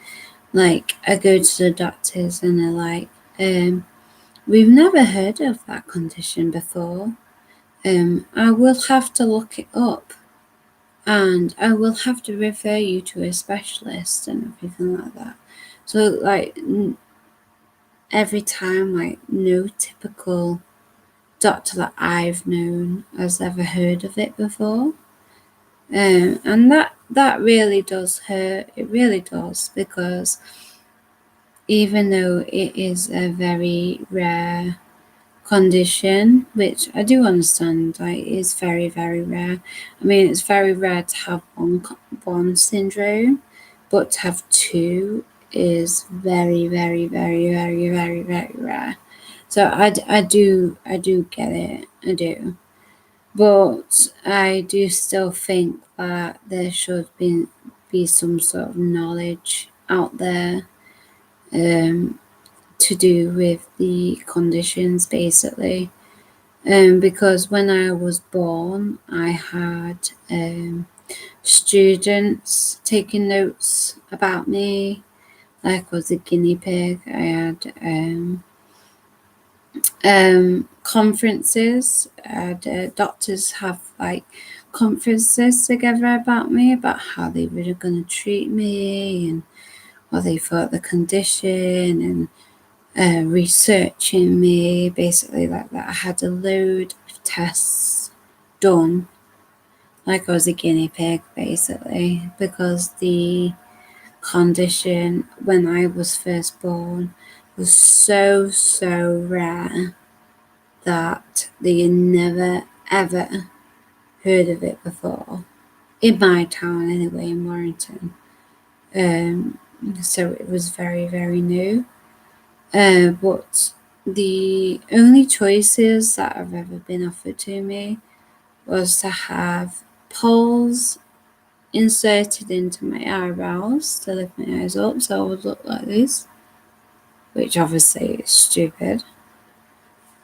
like I go to the doctors and they're like, we've never heard of that condition before. I will have to look it up. and I will have to refer you to a specialist and everything like that. So like every time, like no typical doctor that I've known has ever heard of it before. And that really does hurt. It really does, because even though it is a very rare condition, which I do understand, like it is very, very rare. I mean, it's very rare to have one syndrome, but to have two is very, very, very, very, very, very rare. So I do get it. I do. But I do still think that there should be some sort of knowledge out there, to do with the conditions, basically. Because when I was born, I had students taking notes about me, like I was a guinea pig. I had conferences. Doctors have like conferences together about me, about how they were going to treat me and what they thought the condition, and researching me, basically like that. I had a load of tests done, like I was a guinea pig, basically, because the condition when I was first born was so rare that they had never ever heard of it before, in my town anyway, in Warrington. Um, so it was very, very new. But the only choices that have ever been offered to me was to have poles inserted into my eyebrows to lift my eyes up so I would look like this, which obviously is stupid.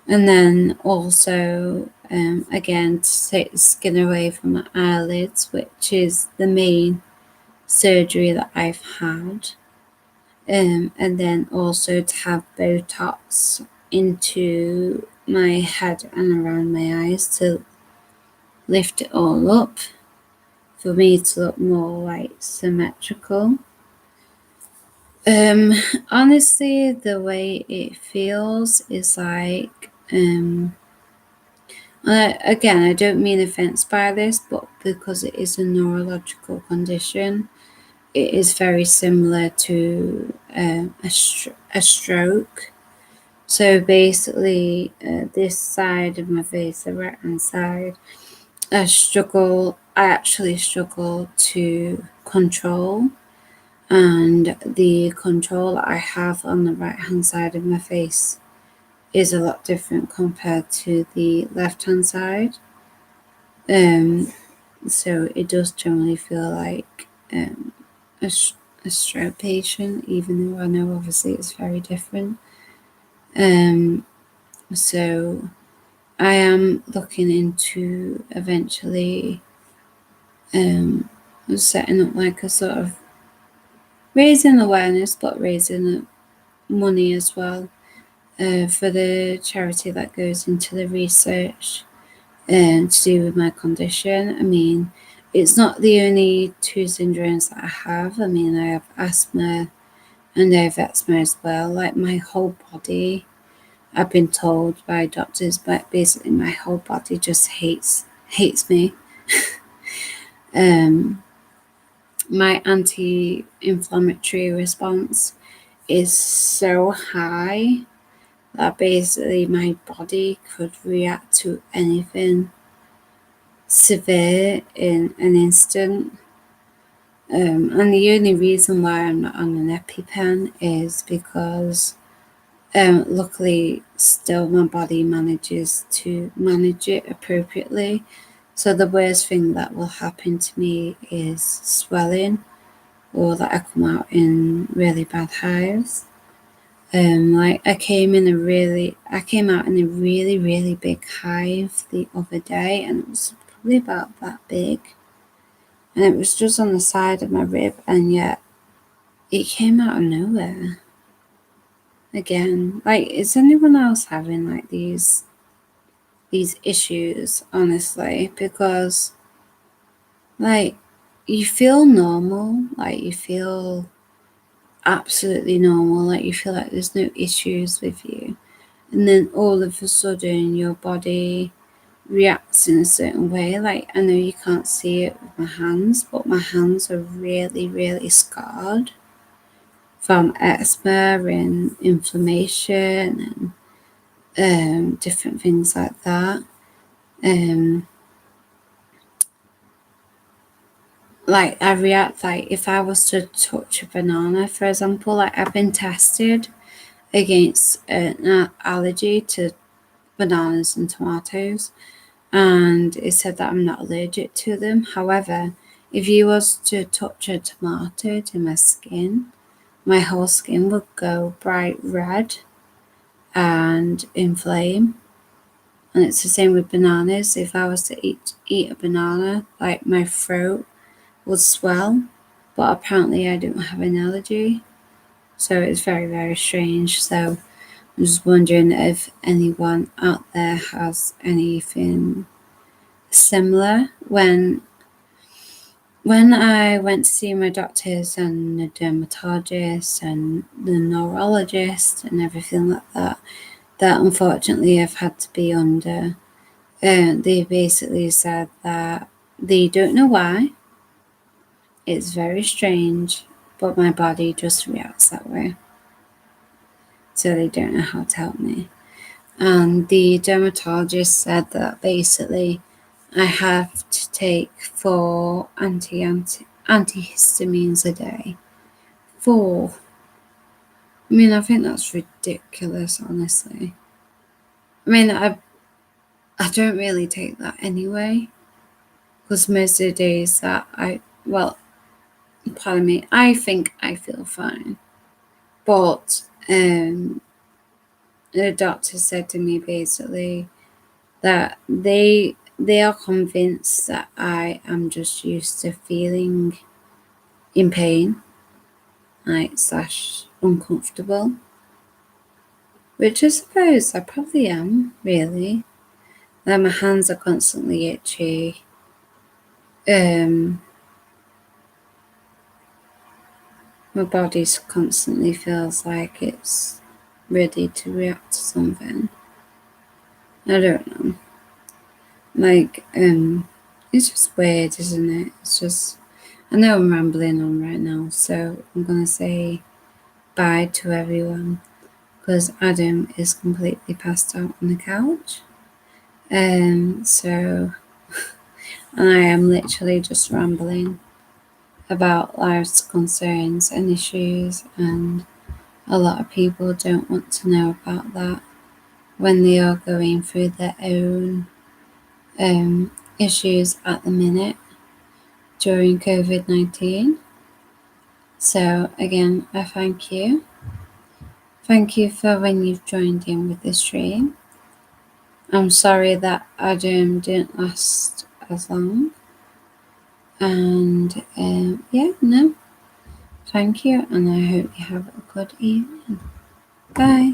And then also, again, to take the skin away from my eyelids, which is the main surgery that I've had. And then also to have Botox into my head and around my eyes to lift it all up, for me to look more like symmetrical. Honestly, the way it feels is like, again, I don't mean offense by this, but because it is a neurological condition, it is very similar to a stroke. So basically, this side of my face, the right hand side, I actually struggle to control. And the control I have on the right hand side of my face is a lot different compared to the left hand side. So it does generally feel like a stroke patient, even though I know obviously it's very different. So I am looking into eventually setting up like a sort of raising awareness, but raising money as well, for the charity that goes into the research to do with my condition. I mean, it's not the only two syndromes that I have. I mean, I have asthma and I have eczema as well. Like my whole body, I've been told by doctors, but basically my whole body just hates me. My anti-inflammatory response is so high that basically my body could react to anything severe in an instant. And the only reason why I'm not on an EpiPen is because luckily still my body manages to manage it appropriately. So the worst thing that will happen to me is swelling, or that I come out in really bad hives. Like I came out in a really, really big hive the other day, and it was probably about that big. And it was just on the side of my rib, and yet it came out of nowhere. Again, like, is anyone else having like these issues, honestly? Because like you feel normal, like you feel absolutely normal, like you feel like there's no issues with you, and then all of a sudden your body reacts in a certain way. Like, I know you can't see it with my hands, but my hands are really, really scarred from eczema and inflammation and different things like that. Like, I react, like if I was to touch a banana, for example, like I've been tested against an allergy to bananas and tomatoes, and it said that I'm not allergic to them. However, if you was to touch a tomato to my skin, my whole skin would go bright red and inflame. And it's the same with bananas. If I was to eat a banana, like my throat would swell. But apparently I don't have an allergy. So it's very, very strange. So I'm just wondering if anyone out there has anything similar. When I went to see my doctors and the dermatologist and the neurologist and everything like that, that unfortunately I've had to be under, they basically said that they don't know why. It's very strange, but my body just reacts that way. So they don't know how to help me. And the dermatologist said that basically I have to take 4 antihistamines a day. 4. I mean, I think that's ridiculous, honestly. I mean, I don't really take that anyway, because most of the days that pardon me, I think I feel fine. But the doctor said to me basically that they are convinced that I am just used to feeling in pain, like / uncomfortable, which I suppose I probably am, really. Like, my hands are constantly itchy. My body constantly feels like it's ready to react to something. I don't know. Like, it's just weird, isn't it? It's just, I know I'm rambling on right now, so I'm gonna say bye to everyone because Adam is completely passed out on the couch. So and I am literally just rambling about life's concerns and issues, and a lot of people don't want to know about that when they are going through their own issues at the minute during COVID-19. So again, I thank you. Thank you for when you've joined in with the stream. I'm sorry that Adam didn't last as long. And thank you, and I hope you have a good evening. Bye.